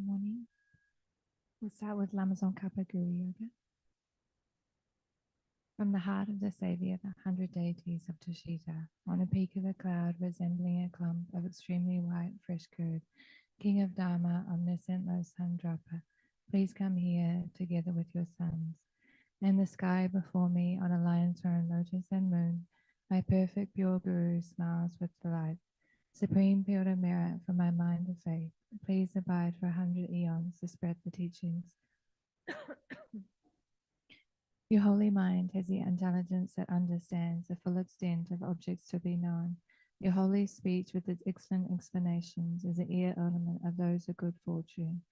morning. We'll start with Lamazon Kappa Guru Yoga. From the heart of the Savior, the 100 deities of Tushita, on a peak of a cloud resembling a clump of extremely white fresh curd, King of Dharma, omniscient Losandrapa, please come here together with your sons. In the sky before me, on a lion's throne, lotus and moon, my perfect pure Guru smiles with delight. Supreme Pure Merit for my mind of faith, please abide for 100 eons to spread the teachings. Your holy mind has the intelligence that understands the full extent of objects to be known. Your holy speech with its excellent explanations is the ear ornament of those of good fortune.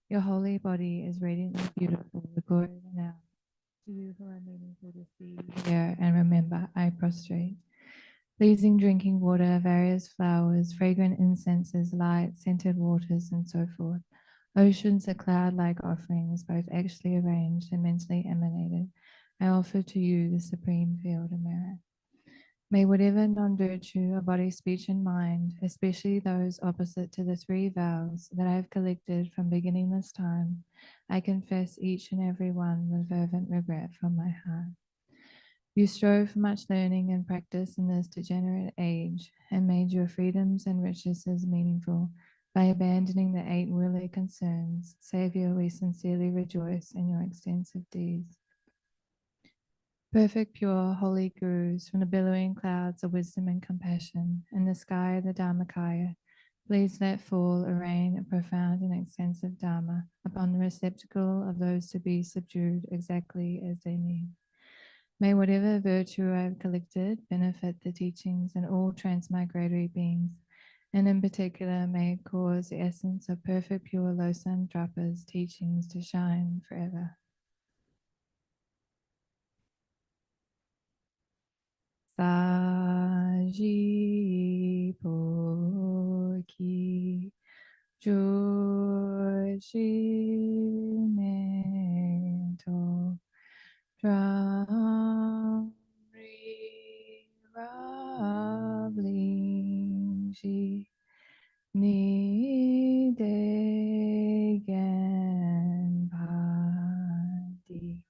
Your holy body is radiantly beautiful, the glory of renown. To you who are meaningful to see, hear, and remember, I prostrate. Pleasing drinking water, various flowers, fragrant incenses, light, scented waters, and so forth. Oceans of cloud-like offerings, both actually arranged and mentally emanated. I offer to you the supreme field of merit. May whatever non-virtue of body, speech, and mind, especially those opposite to the three vows that I have collected from beginningless time, I confess each and every one with fervent regret from my heart. You strove for much learning and practice in this degenerate age, and made your freedoms and riches meaningful by abandoning the 8 worldly concerns. Savior, we sincerely rejoice in your extensive deeds. Perfect, pure, holy gurus from the billowing clouds of wisdom and compassion, in the sky of the Dharmakaya, please let fall a rain of profound and extensive Dharma upon the receptacle of those to be subdued exactly as they need. May whatever virtue I have collected benefit the teachings and all transmigratory beings, and in particular may it cause the essence of perfect pure Losandrapa's teachings to shine forever. Saji Porki Joshi Mento Dramri Ravling Ni Degen Padi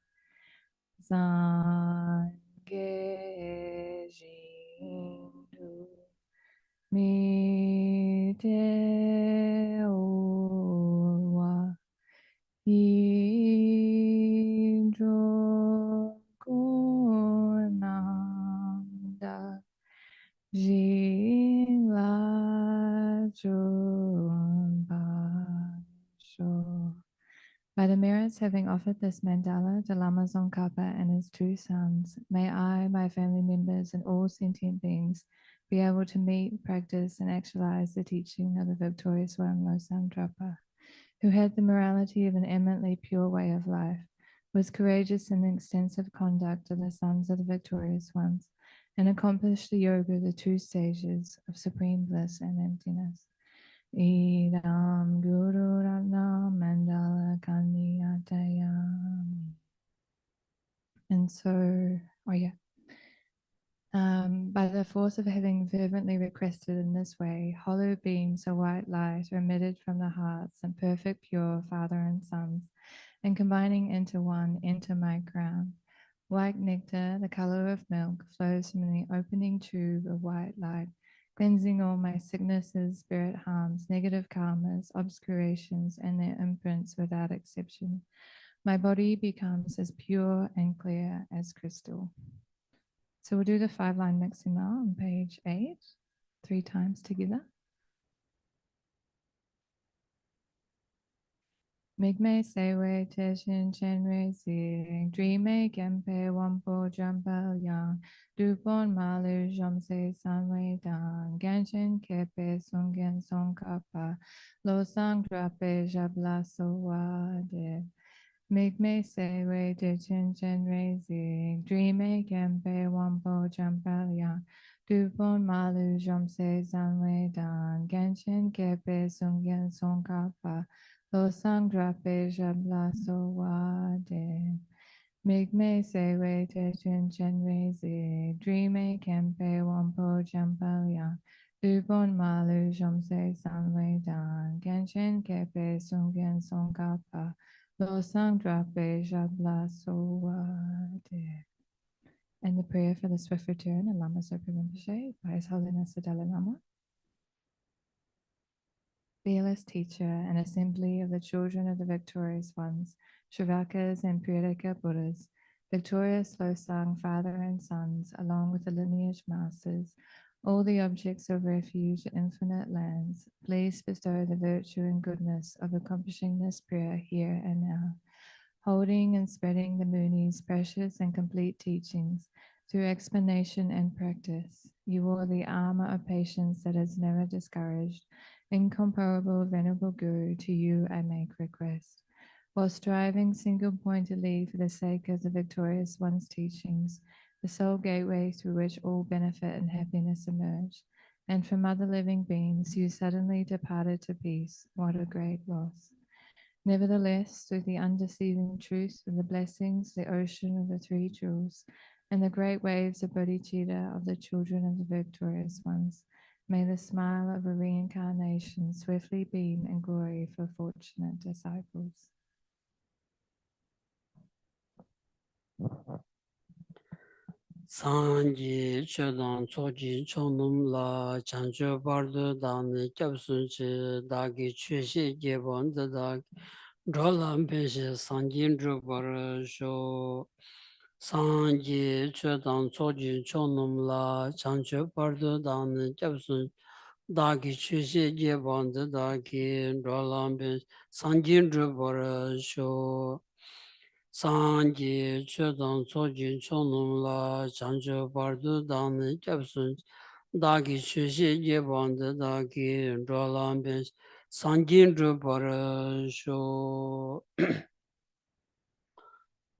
Zange Jindu Mi Te Owa Indro Kunanda Jila Junpasho. By the merits having offered this mandala to Lama Tsongkhapa and his 2 sons, may I, my family members, and all sentient beings be able to meet, practice, and actualize the teaching of the victorious one, Losandrapa, who had the morality of an eminently pure way of life, was courageous in the extensive conduct of the sons of the victorious ones, and accomplished the yoga, the 2 stages of supreme bliss and emptiness. Idam Guru Ratna Mandala Kandiyatayami. And so, by the force of having fervently requested in this way, hollow beams of white light are emitted from the hearts and perfect pure Father and Sons, and combining into one, enter my crown. White nectar, the color of milk, flows from the opening tube of white light, cleansing all my sicknesses, spirit harms, negative karmas, obscurations, and their imprints without exception. My body becomes as pure and clear as crystal. So we'll do the 5-line mixing now on page 8, 3 times together. Migme sewe te shin chen re si, dreame gempe wampo jumpel yang, dupon malu jomse sanwe dan, genshin kepe sungen son kapa, lo sang drape jabla sowa de. Migme sewe te shin chen re si, dreame gempe wampo jumpel yang, dupon malu jomse sanwe dan, genshin kepe sungen son kapa, Lo sang drape jabla sowa de. Migme sewe te chen chen re zi. Dreame kempe wampo jampalya. Du bon malu jomse sanwei dan, genshin kepe sungen songkapa, lo sang drape jabla sowade. And the prayer for the swift return of Lama Zopa Rinpoche by His Holiness the Dalai Lama. Fearless teacher and assembly of the children of the victorious ones, Shravakas and Purika Buddhas, victorious Losang father and sons, along with the lineage masters, all the objects of refuge in infinite lands, please bestow the virtue and goodness of accomplishing this prayer here and now, holding and spreading the Muni's precious and complete teachings through explanation and practice. You wore the armor of patience that is never discouraged. Incomparable Venerable Guru, to you I make request. While striving single-pointedly for the sake of the victorious one's teachings, the sole gateway through which all benefit and happiness emerge, and from other living beings you suddenly departed to peace. What a great loss. Nevertheless, through the undeceiving truth of the blessings, the ocean of the three jewels, and the great waves of bodhicitta of the children of the victorious ones, may the smile of a reincarnation swiftly beam in glory for fortunate disciples. Sanji Chodang Choji Chonum La Chancho Bardo Dani Kyabsunchi Dagi Chushi Gebon Dadak Drolam Peshe Sanjin Drubar Sho Sanji Chodang Choji Chonum La Chancho Bardo Dani Kyabsun Dagi Chushi Gebon Dadaki Drolam Peshe Sanjin Drubar Sho Sanji Chodang Choji Chonum La Chancho Bardo Dani Kyabsun Dagi Chushi Gebon Dadaki Drolam Peshe Sanjin Drubar Sho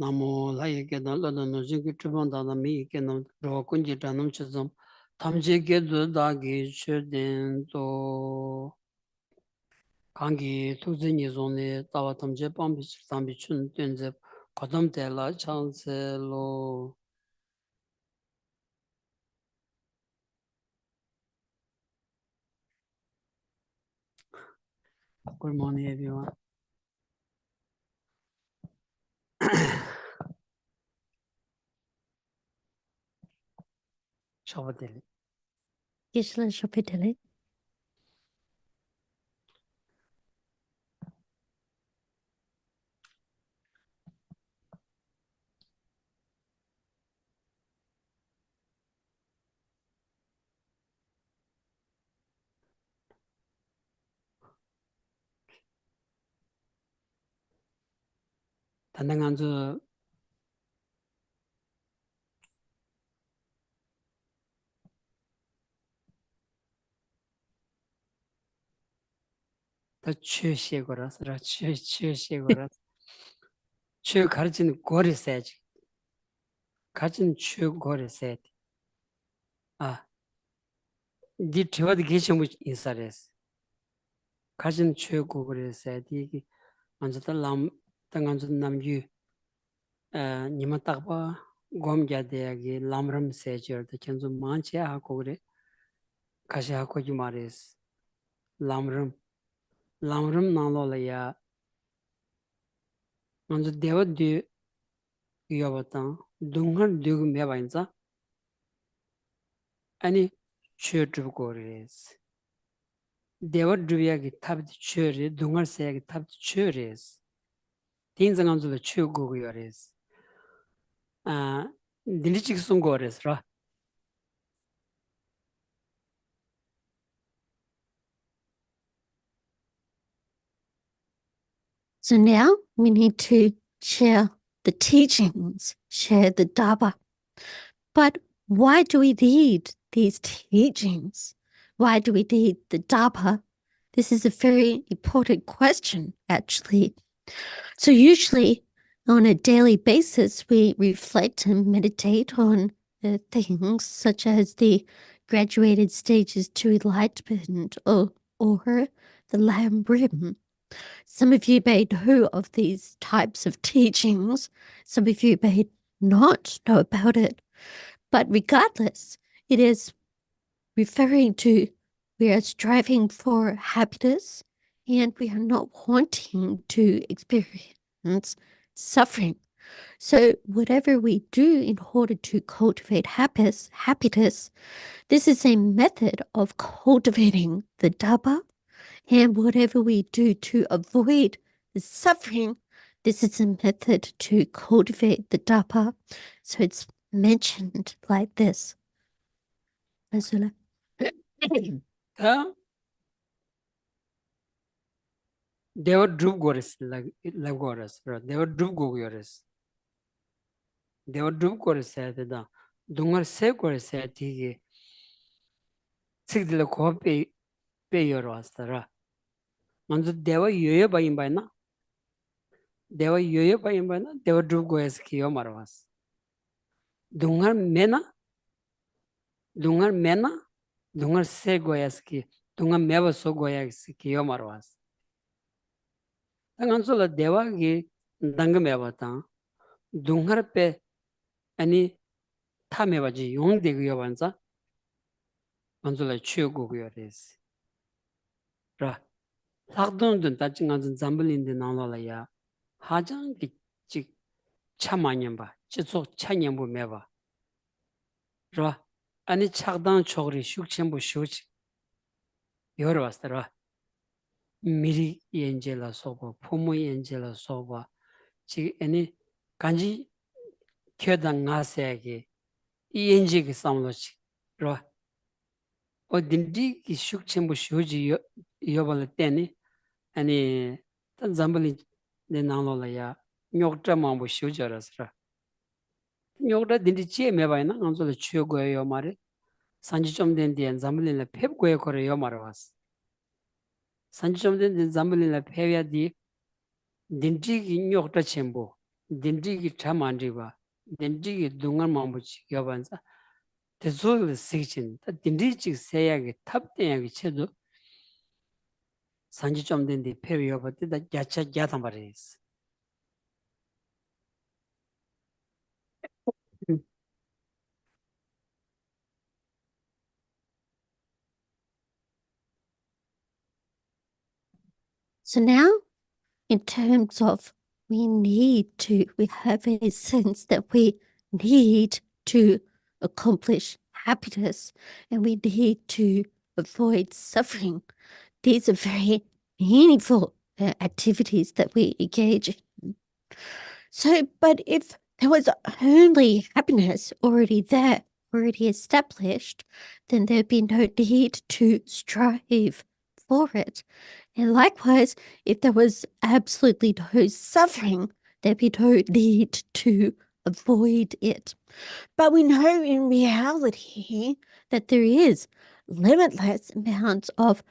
Namo Lai Kedan Lada Nojiki Tribandana Mi Kenam Rokunji Tanum Chizam Tamji Kedu Dagi Chudin To Kangi Tuzi Nizone Tawa Tamje Pambi Sambi Chun Tunze Kodam Tela Chanse Lo. Good morning, everyone. Shabbatili. Geshe Shopidele. Tandanganzu 다 취시고라서 취시고라서 취 가르치는 고리 써야지. 가진 취 고리 써야 돼. 아, 네 대화도 계시면 인사래서. 가진 취 고리 써야 돼. 이게 먼저다 람 당한주 남유 니마 딱 봐. 곰자대야기 람람 세저도 견주 많지야 하고 그래. 가시 하고 좀 말했어. 람람 나로라야 먼저 대화도 이어봤다. 동한 되고 매봐인자. 아니 취어주고 그래서. 대화 주비야기 탑도 취어리 동할 세야기 탑도 취어리스. 딘장한주도 취어고 그래서. 아, 딜리직 송고레스라. So now we need to share the teachings, share the Dharma. But why do we need these teachings? Why do we need the Dharma? This is a very important question, actually. So usually on a daily basis, we reflect and meditate on things such as the graduated stages to enlightenment or the Lamb Rim. Some of you may know of these types of teachings. Some of you may not know about it. But regardless, it is referring to We are striving for happiness, and we are not wanting to experience suffering. So whatever we do in order to cultivate happiness, this is a method of cultivating the Dharma. And whatever we do to avoid the suffering, this is a method to cultivate the Dharma. So it's mentioned like this. Azula. They were drug gores like gores, they were drug gores. They were drug gores said that Dungar se gores said he sigdilla copy pay your rostera. Manzo they were yoyo by him by na. They were yoyo by him by na, they were drug gores kio marvas. Dungar mena, Dungar se goyaski, Dunga meva so goyaski kio marvas. Angansola dewa gi danga meva ta. Dungar pe any 타메바지 용되고요 반자 먼저라 취고고요레스 라 학동든 따징한 잠블인데 나올라야 하장기 직 차마년바 지속 차년부 매바 라 아니 착당 초그리 숙천부 쇼치 여러 왔더라 미리 엔젤라 소고 포모 엔젤라 소고 지 아니 간지 켜당 나세게 이 엔지기 싸움로치 라 어딘지 숙천부 쇼지 여벌 때니 아니 단 잠블이 내 나올라야 녀트라 마부 쇼저라스라 녀트라 딘디치에 매바이나 안솔 취고요 말에 산지 좀 된디 잠블이나 펩고요 거래요 말아왔어 산지 좀 된디 잠블이나 펩야디 딘디기 녀트라 쳔보 딘디기 참안디바 딘디기 동안 마부치 여반자 대소를 세진 딘디치 세야게 탑대야게 쳐도 산지 좀 된디 펩여 버티다 야차 야단 말이스 So now, in terms of we have a sense that we need to accomplish happiness and we need to avoid suffering. These are very meaningful activities that we engage in. So, but if there was only happiness already there, already established, then there'd be no need to strive for it. And likewise, if there was absolutely no suffering, there'd be no need to avoid it. But we know in reality that there is limitless amounts of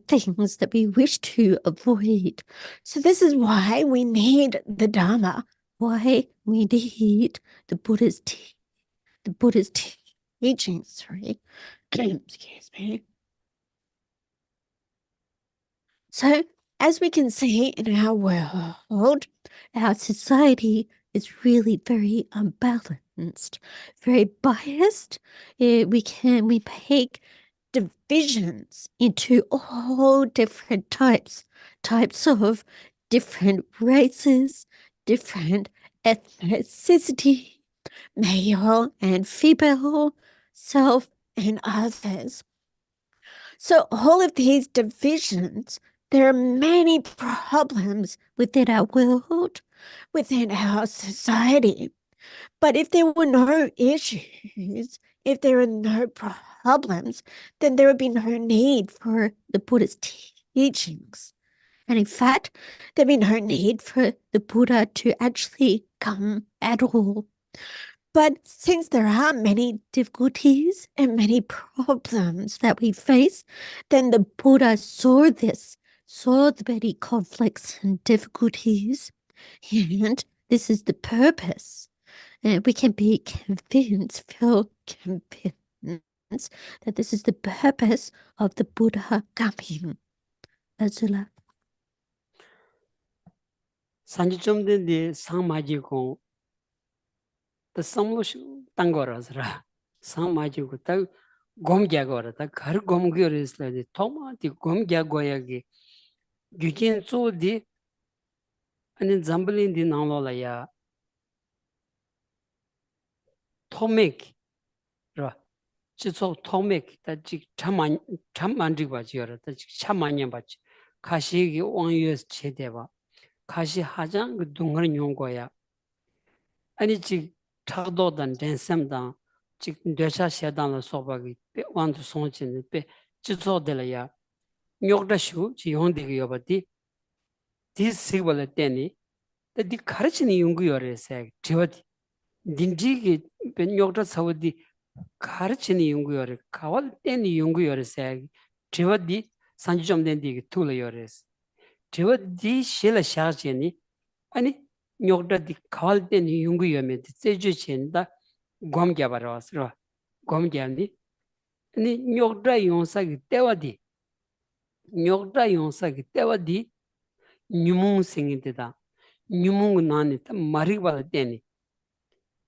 things that we wish to avoid. So this is why we need the Dharma, why we need the Buddha's teachings, sorry. Excuse me. So, as we can see in our world, our society is really very unbalanced, very biased. We make divisions into all different types of different races, different ethnicity, male and female, self and others. So all of these divisions, there are many problems within our world, within our society. But if there were no issues, if there were no problems, then there would be no need for the Buddha's teachings. And in fact, there'd be no need for the Buddha to actually come at all. But since there are many difficulties and many problems that we face, then the Buddha saw the many conflicts and difficulties, and this is the purpose. And we can be feel convinced that this is the purpose of the Buddha coming. Azula. 산지 좀 된디 상마지고 또 성로 딴 거라서라 상마지고 딱 gomgyagora, kar gomgyorisla, Toma di gomgyagoyagi, Gujin Tsu di, and Zamblin di Nangolaya, Tomek, Chitso Tomek, that Chamandibajiora, that Chamanyabach, Kashi Wanyus Chedeva, Kashi Hajang Dungar Nyongoya, and it's Tagdo than Densemdan, Chik Desha Shedan Sobagi, want to Sonchin, Chitso Delaya, Nyogdashu, Chiondi Yobati, this civil Denny, that the Karachini Yunguyore sag, Tivati, Dindigi, Benyogda Saudi. 가르치는 연구열에 가월 때는 연구열에서 저디 산지점된 디게 툴려res 저디 실을 샤지니 아니 녀그다디 가월 때는 연구열에 제주친다 곰갸바라스로 곰갸니 아니 녀그다 용사기 때와디 녀그다 용사기 때와디 뉴몽 생긴데다 뉴몽 나니다 마리바 때니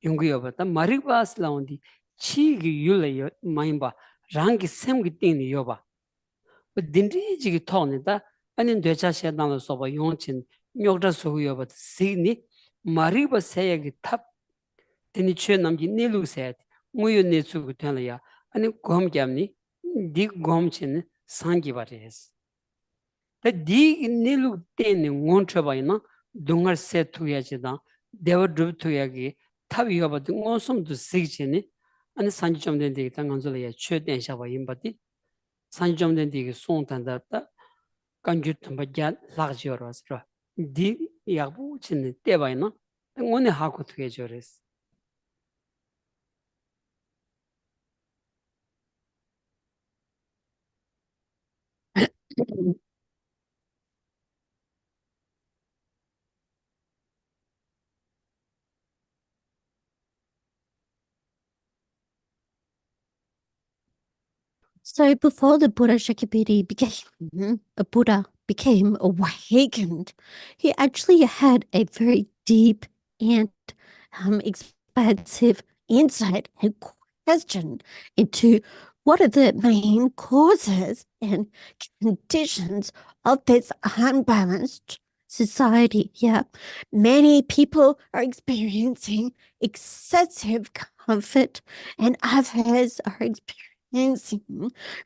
연구여봤다 마리바스 라운디 치기 율레 마임바 랑기 셈기 띵니 여바 딘디지기 토니다 아니 되자셔다는 소바 용친 녀그다 소고 여바 시니 마리바 세야기 탑 딘이 최 남기 닐루세 무유 네수고 되나야 아니 곰겸니 디 곰친 상기 바레스 디 닐루 때니 몬쳐바이나 동ар 세투야지다 데버드투야기 탑이 여바 동সম도 시기니 아니 산지점된 데기 당간절에 최대한 샤바 임바디 산지점된 데기 송탄다다 간주tumbaja lagjiorosro di yabu chin tebaina ngone haku thugejores So before the Buddha Shakyapada became a Buddha, became awakened, he actually had a very deep and expansive insight and question into what are the main causes and conditions of this unbalanced society. Yeah, many people are experiencing excessive comfort and others are experiencing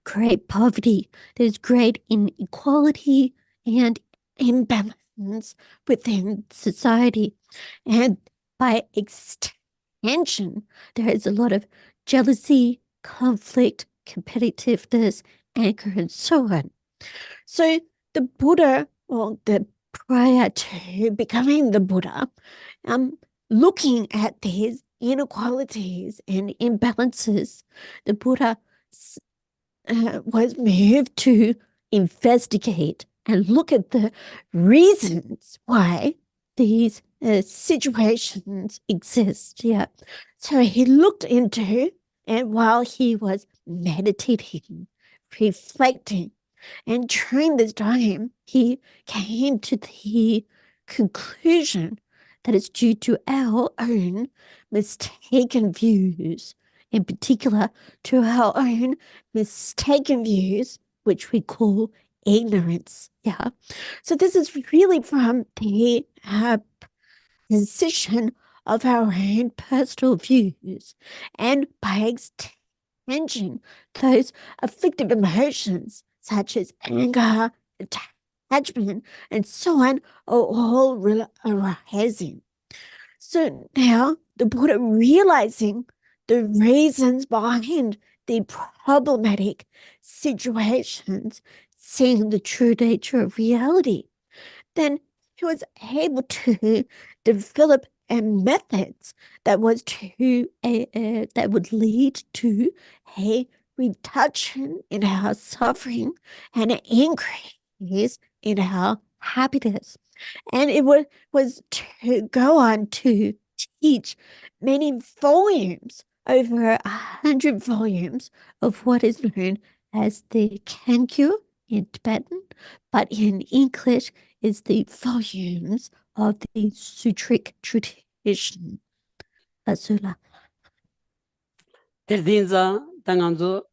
great poverty. There's great inequality and imbalance within society. And by extension, there is a lot of jealousy, conflict, competitiveness, anger, and so on. So the Buddha, or the prior to becoming the Buddha, looking at these inequalities and imbalances, the Buddha was moved to investigate and look at the reasons why these situations exist. Yeah. So he looked into, and while he was meditating, reflecting, and during this time, he came to the conclusion that it's due to our own mistaken views, in particular to our own mistaken views, which we call ignorance. Yeah. So this is really from the position of our own personal views, and by extension, those afflictive emotions such as anger, attachment, and so on are all arising. So now the Buddha, realizing the reasons behind the problematic situations, seeing the true nature of reality, then he was able to develop methods that was that would lead to a reduction in our suffering and an increase in our happiness. And it was to go on to teach many volumes, over 100 volumes of what is known as the Kankyu in Tibetan, but in English is the volumes of the Sutric tradition. Asula. Terdinza 당한조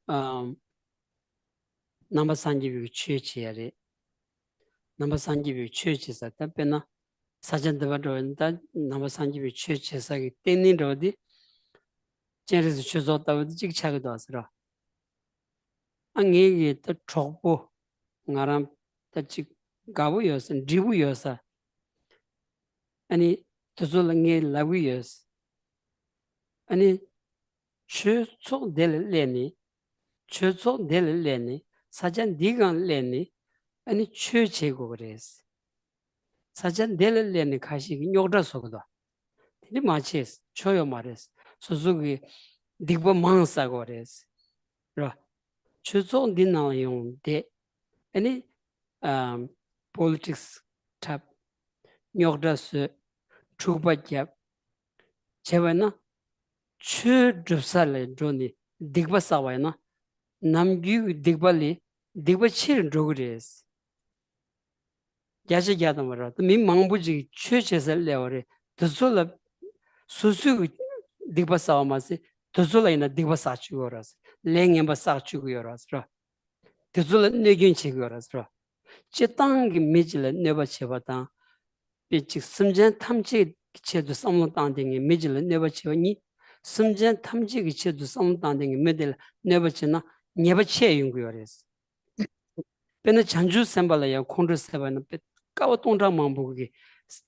넘버 3기 취치야리 넘버 3기 취치사 답변나 사전들어다 넘버 3기 취치사기 땡닌로디 제르스 추조다고 직차기도 하스라 angegi ta chokpo ngaram ta chik gabu yos dribu yosa ani tuzul nge lagu yos ani chu chok del leni sajan digan leni ani chu chego gres sajan del leni kashi nyogda sogdo ni machis choyo mares suzugi digbo mansa gores ra chu chok dinna yung de ani politics tab nyogdas chukbajab chewena chu drusale droni digba sawena namgyu digbali digba chir drogres yaje yadamara mi mangbuji chu chesel lewore tuzula susu digba sawamasi tuzula ina digba sachugoras lengemba sachugoras ra tuzula negin chigoras ra chetangi mijile neba chebata 비직 심전 탐지 기체도 삼문당댕이 메질 네버치니 심전 탐지 기체도 삼문당댕이 메들 네버치나 네버치에 연구요레스 베네 잔주 셈발이야 콘드 세바는 베 까와 동장 망보기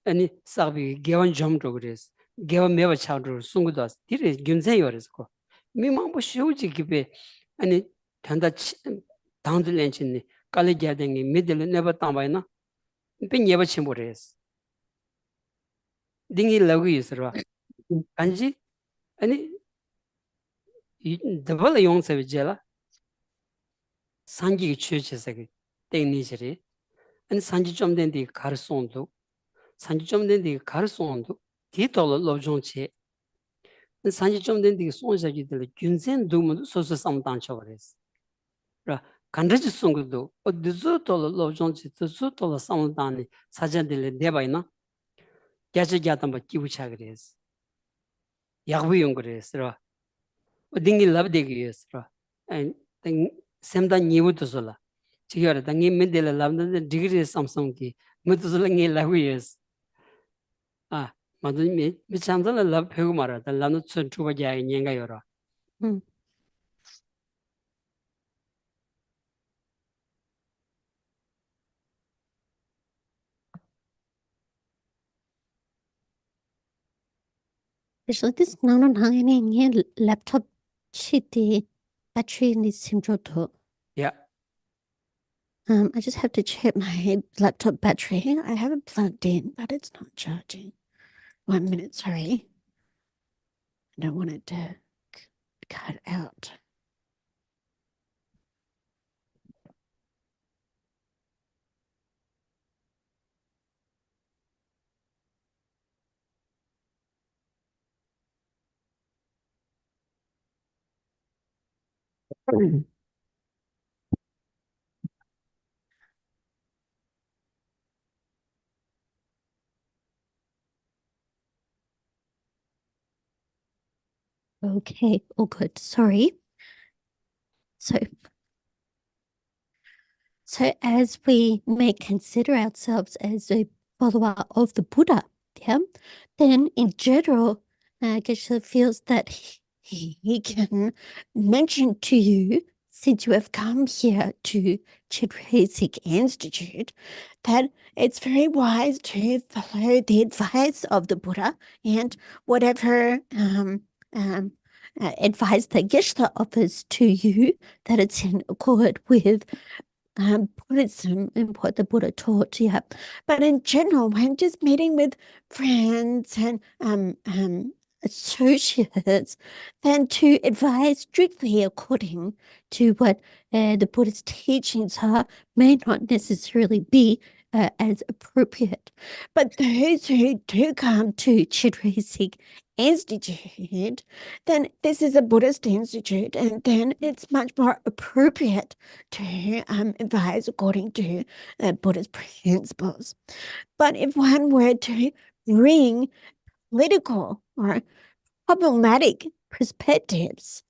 아니 사비 개원 점도 그레스 개원 메버 차도 숨고도 디레 균세요레스고 미망보 쉬우지 기베 아니 단다 당들렌치니 깔리게댕이 메들 네버 담바이나 베 네버치 모레스 딩이 라고 있어라. 간지 아니 더블 용서 비제라 산지 취해서게 땡니지리 아니 산지 좀 된디 가르송도 산지 좀 된디 가르송도 디톨 로종치 산지 좀 된디 송자기들 균센 두문도 소소 삼단 쳐버렸어. 라 간르지 송도 어디서톨 로종치 드서톨 삼단이 사전들 내바이나 야지야단 뭐 기부차 그랬어. 야구용 그랬어. 어딘기 랍데기였어. 안 셈다 니부도솔라. 지겨라 당이 맨델라 랍데 디그리 삼성기 무도솔라 니 라구였어. 아, 마도미 미참살라 랍 배고 말아다 랍노 춘추바자이 녀가요라. Actually, this non hanging laptop shitty battery in this simjoto. Yeah. I just have to check my laptop battery. I have it plugged in, but it's not charging. 1 minute, sorry. I don't want it to cut out. Okay, all good. Sorry. So as we may consider ourselves as a follower of the Buddha, yeah, then in general, Geshe feels that he can mention to you, since you have come here to Chitresik Institute, that it's very wise to follow the advice of the Buddha and whatever advice that Geshe offers to you, that it's in accord with Buddhism and what the Buddha taught, yeah. But in general, when just meeting with friends and associates, then to advise strictly according to what the Buddha's teachings are may not necessarily be as appropriate. But those who do come to Chitresik Institute, then this is a Buddhist institute, and then it's much more appropriate to advise according to Buddhist principles. But if one were to bring political or problematic perspectives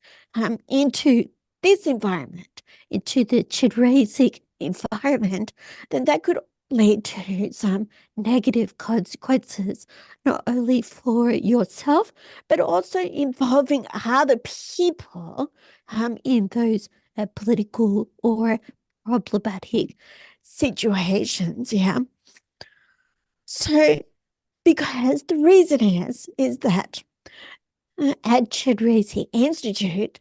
into this environment, into the Chidrasic environment, then that could lead to some negative consequences, not only for yourself, but also involving other people in those political or problematic situations. Yeah. So, because the reason is that at Chidrasi Institute,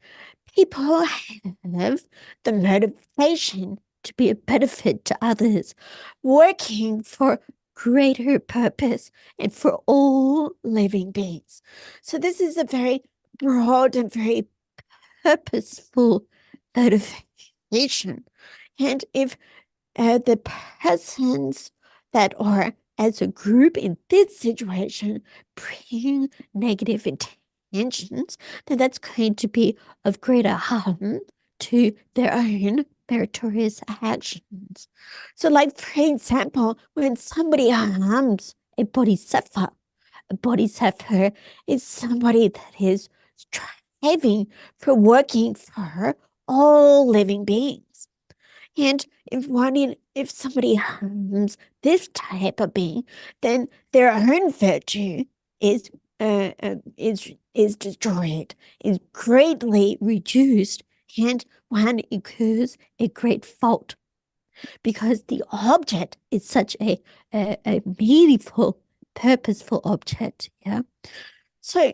people have the motivation to be a benefit to others, working for greater purpose and for all living beings. So this is a very broad and very purposeful motivation. And if the persons that are as a group in this situation bring negative intentions, then that's going to be of greater harm to their own meritorious actions. So, like, for example, when somebody harms a bodhisattva is somebody that is striving for working for all living beings. And if somebody harms this type of being, then their own virtue is destroyed, is greatly reduced, and one incurs a great fault, because the object is such a meaningful, purposeful object. Yeah. So,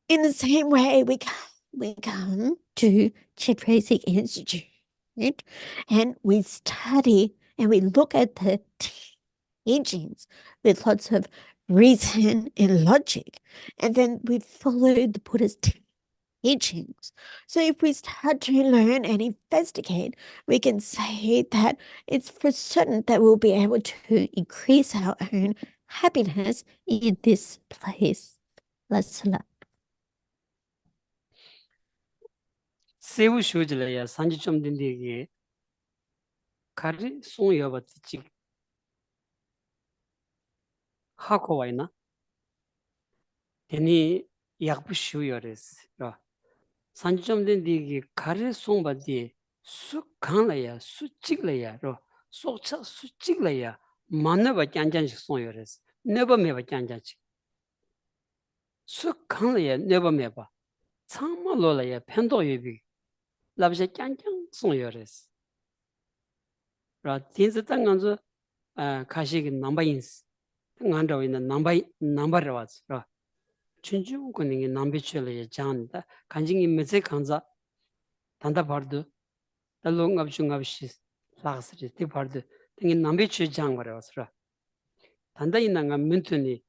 in the same way, we come to Chidrasic Institute. And we study and we look at the teachings with lots of reason and logic. And then we follow the Buddha's teachings. So if we start to learn and investigate, we can say that it's for certain that we'll be able to increase our own happiness in this place. Let's learn. 세우 쇼질래야 산지 좀 된디게 가리 송여바지 하고 와이나 데니 약부 쇼여레스 산지 좀 된디게 가리 송바디 수 강라야 수직래야로 속차 수직래야 만나바 짠짠씩 송여레스 네버메바 짠짠씩 수 강라야 네버메바 참말로라야 펜도여비 라브제 짠짠 송여레스 라 딘스 땅간서 가시기 넘버인스 ngandro in the number was chunju kuning nambichule janda kanjing meze kanza tanda pardu the long of chungabshi last ti pardu tingi nambichu jangware wasra tanda inanga mintuni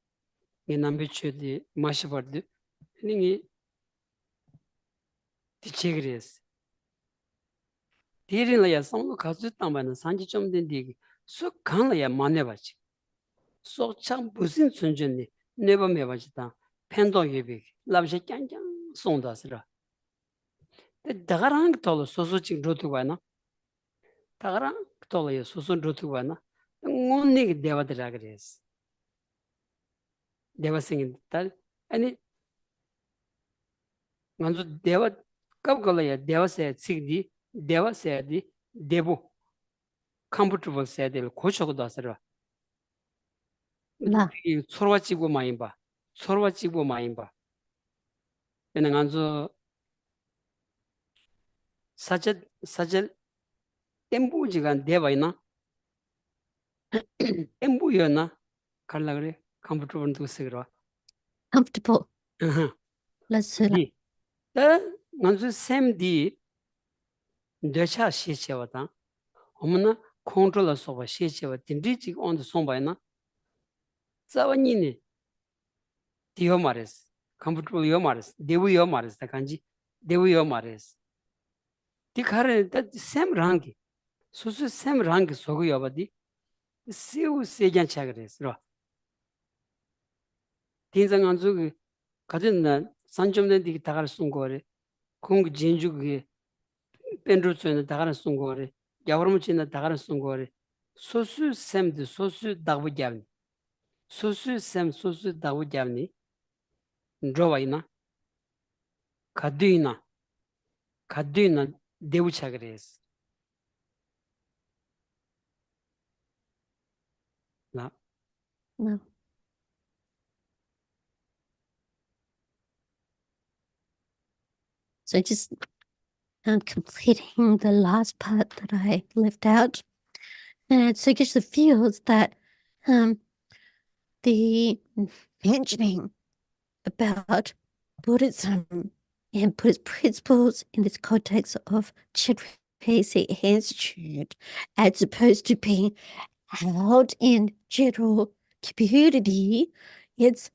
ni nambichu di mashi pardu ningi tichigres tirin la ya song kazu tambana sanji chomden di su kan la ya manebachi 속창 무슨 순전히 네버 매바지다 팬도 예비 라브제 짱짱 송다스라 다가랑 돌 소소직 로트바나 다가랑 돌에 소소 로트바나 응원이 대화들아 그래스 대화생이 딸 아니 먼저 대화 갑걸이야 대화세 직디 대화세디 대부 컴포터블 세들 고쳐고도 하스라 서로와 찍고 많이 봐. 서로와 찍고 많이 봐. 그냥 안저 사절 템부지가 대바이나 템부여나 갈라 그래. 컴퓨터는 두세그라. Comfortable. Let's learn. 다 안저 샘디 대차 시체와다. 어머나 컨트롤러 소바 시체와 딘디지 온도 송바이나 자원이니 디오 마레스 컴퓨터 요 마레스 데부 요 마레스 다 간지 데부 요 마레스 디카레 다 샘랑기 수수 샘랑기 소고 요바디 세우 세잔 차그레스로 딘상 안주 가진 산점된 디 다갈 숨고레 공 진주기 펜루츠는 다갈 숨고레 야브르무치는 다갈 숨고레 수수 샘드 수수 다부잡니 수수 샘 수수 다부잡니 드로와이나 가두이나 대우차 그랬어. 나 No. So just completing the last part that I left out. And so Geshe feels that the mentioning about Buddhism and Buddhist principles in this context of Chedrese Institute, as opposed to being held in general community, it's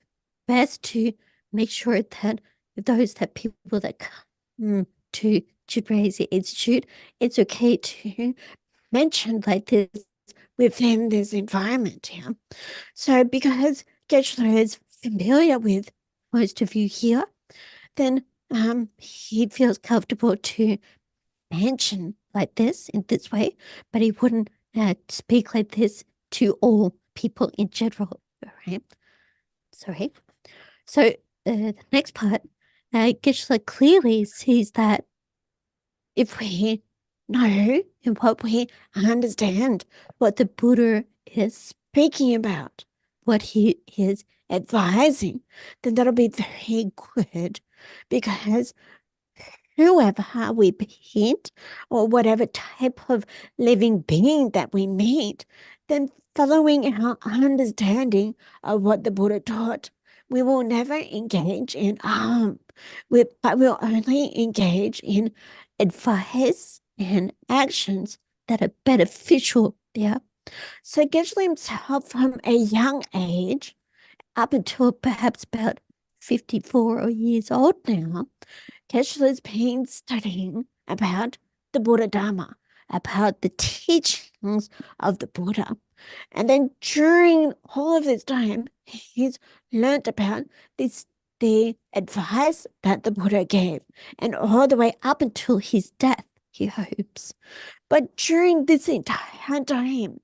best to make sure that those that people that come to Chedrese Institute, it's okay to mention like this within this environment. Yeah. So because Geshe is familiar with most of you here, then he feels comfortable to mention like this in this way, but he wouldn't speak like this to all people in general, right? Sorry. So the next part, Geshe clearly sees that if we know and what we understand what the Buddha is speaking about, what he is advising, then that'll be very good, because whoever we meet or whatever type of living being that we meet, then following our understanding of what the Buddha taught, we will never engage in harm, but we'll only engage in advice and actions that are beneficial. Yeah. So Geshe himself from a young age, up until perhaps about 54 years old now, Geshe has been studying about the Buddha Dharma, about the teachings of the Buddha. And then during all of this time, he's learned about the advice that the Buddha gave, and all the way up until his death, he hopes. But during this entire time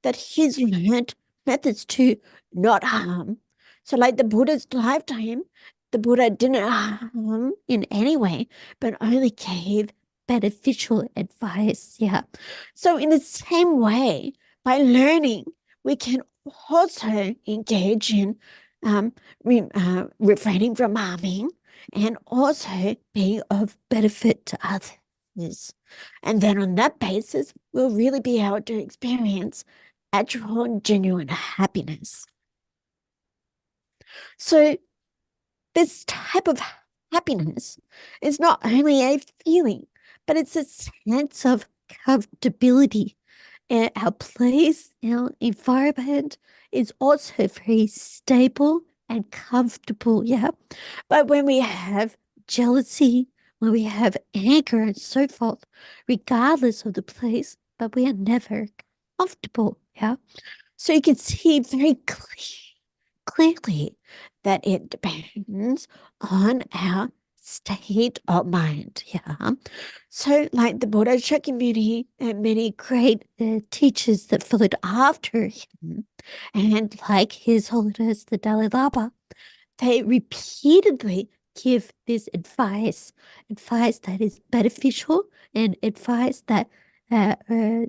that he's learned methods to not harm. So like the Buddha's lifetime, the Buddha didn't harm in any way, but only gave beneficial advice. Yeah. So in the same way, by learning, we can also engage in refraining from harming and also being of benefit to others. And then on that basis, we'll really be able to experience actual and genuine happiness. So this type of happiness is not only a feeling, but it's a sense of comfortability. And our place, our environment is also very stable and comfortable, yeah. But when we have jealousy, when we have anger and so forth, regardless of the place, but we are never comfortable, yeah. So you can see very clearly that it depends on our state of mind. Yeah. So like the Buddha community and many great teachers that followed after him, and like His Holiness the Dalai Lama, they repeatedly give this advice that is beneficial and advice that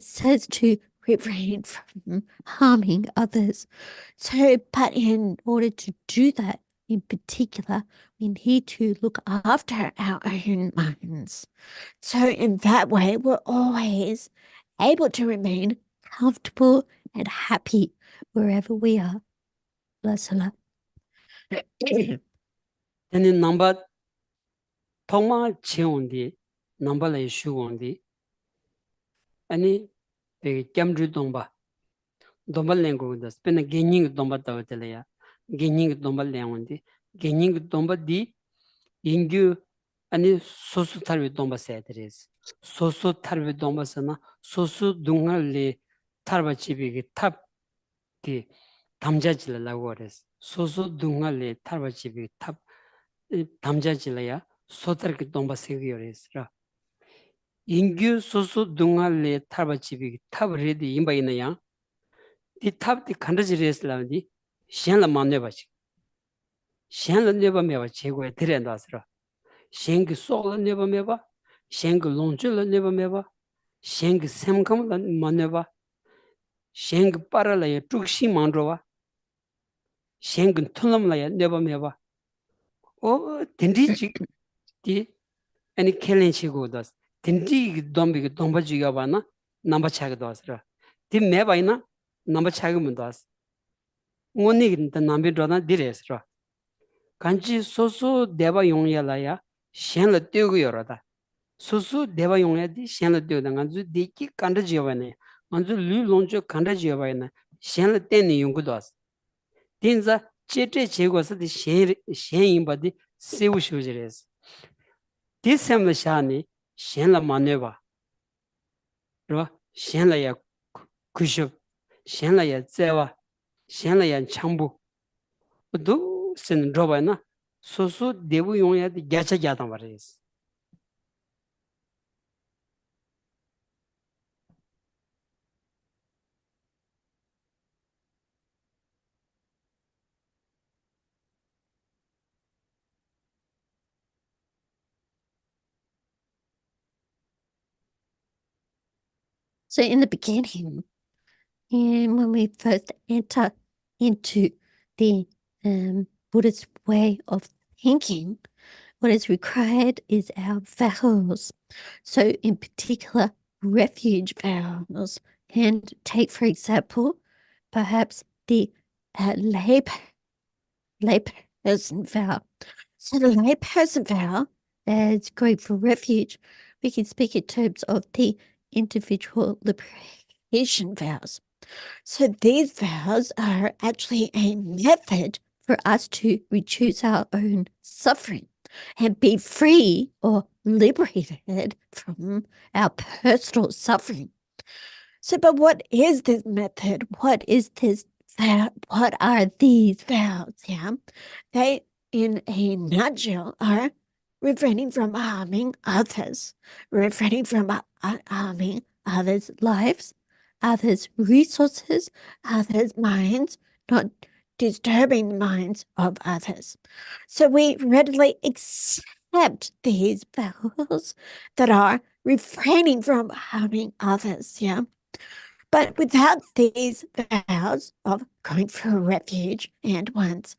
says to refrain from harming others. So, but in order to do that, in particular, we need to look after our own minds. So in that way, we're always able to remain comfortable and happy wherever we are. Lasala. Teni namba thongma cheondi, namba la shugondi. Ani kemdru dongba. Domba lengo das. Pena genying domba tawatelaya. Genying domba lengondi. Genying domba di ingyu ani sosu tarvi domba sayadres. Sosu tarvi domba sana sosu dungal le tarva chibi ki tab ki tamjajila lagores. Sosu dungal le tarva chibi ki tab 담자질라야 소터기 동바 세기요레스라 인규 소소 동알레 타바치비 탑레디 임바이나야 디 탑디 칸다지레스라디 시안라 만네바치 시안라 네바메바 제고에 드렌다스라 shengi sokla neba meba, shengi longchula neba meba, shengi semkamla maneba, shengi parala ya trukshi mandrowa, shengi tulamla ya neba meba. O tendi chik di ani kelen chigo das. Tendi dombi domba jiga bana namba chaga das ra. Di meba ina namba chaga mundas. Ngoni ta nambi drona dires ra. Kanchi soso deba yongya la ya shenla tyogu yorada. Soso deba yongya di shenla tyogu da nganzu deki kanda jiwa ne. Nganzu lu longcho kanda jiwa ne. Shenla teni yongu das. Dinza chete chego sa di shen yinba di sewu shujires. Di semla shani shenla maneba. Shenla ya kushub, shenla ya tsewa, shenla ya chambu. Do sen droba na soso debu yongya di gacha gyatan baris. So in the beginning, and when we first enter into the Buddhist way of thinking, what is required is our vows. So in particular, refuge vows. And take, for example, perhaps the layperson vow. So the layperson vow is going for refuge. We can speak in terms of the individual liberation vows. So these vows are actually a method for us to reduce our own suffering and be free or liberated from our personal suffering. So, but what is this method? What is this vow? What are these vows? Yeah, they, in a nutshell, are refraining from harming others, refraining from harming others' lives, others' resources, others' minds, not disturbing the minds of others. So we readily accept these vows that are refraining from harming others, yeah. But without these vows of going for refuge and one's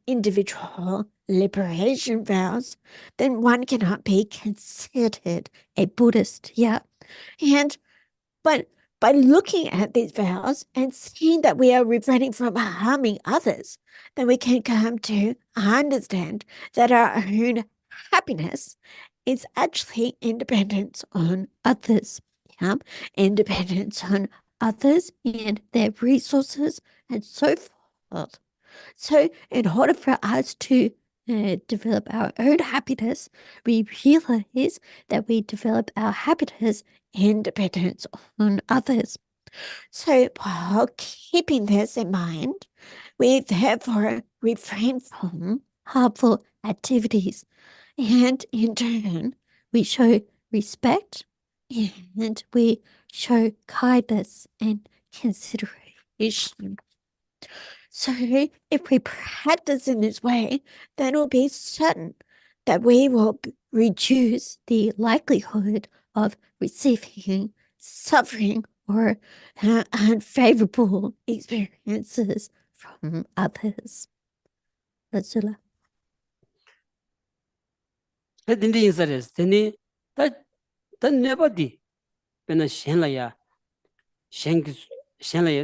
individual liberation vows, then one cannot be considered a Buddhist, yeah. But by looking at these vows and seeing that we are refraining from harming others, then we can come to understand that our own happiness is actually independence on others. Yeah? Independence on others and their resources and so forth. So in order for us to develop our own happiness, we realize that we develop our happiness independence on others. So while keeping this in mind, we therefore refrain from harmful activities, and in turn, we show respect and we show kindness and consideration. So if we practice in this way, then it will be certain that we will reduce the likelihood of receiving suffering or unfavorable experiences from others. Ursula. Tendi insares, tendi ta neba di, pena shenla ya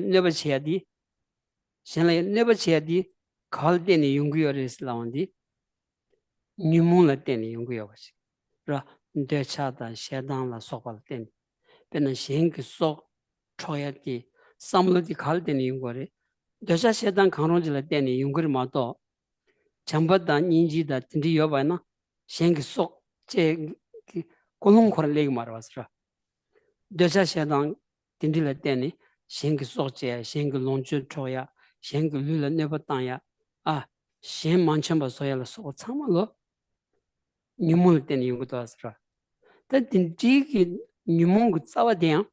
neba cheya di, khal teni yungu yores lawandi, nyumula teni yungu yores. Ra, decha da shedang la sokpal teni. Pena shengi sok choya di, samlo di khal teni yungu yore. Decha shedang khanronji la teni yungu mato, chamba da nyingi da tendi yoba na, shengi sok che kolong khora legi marwasra. Decha shedang tendi la teni, shengi sok che, shengi longchu choya, shengi lula neba tanya, shen manchamba soya la sok tsama lo, nyumul teni yungu to asra. Ta tendi ki nyumungu tsawa tenya,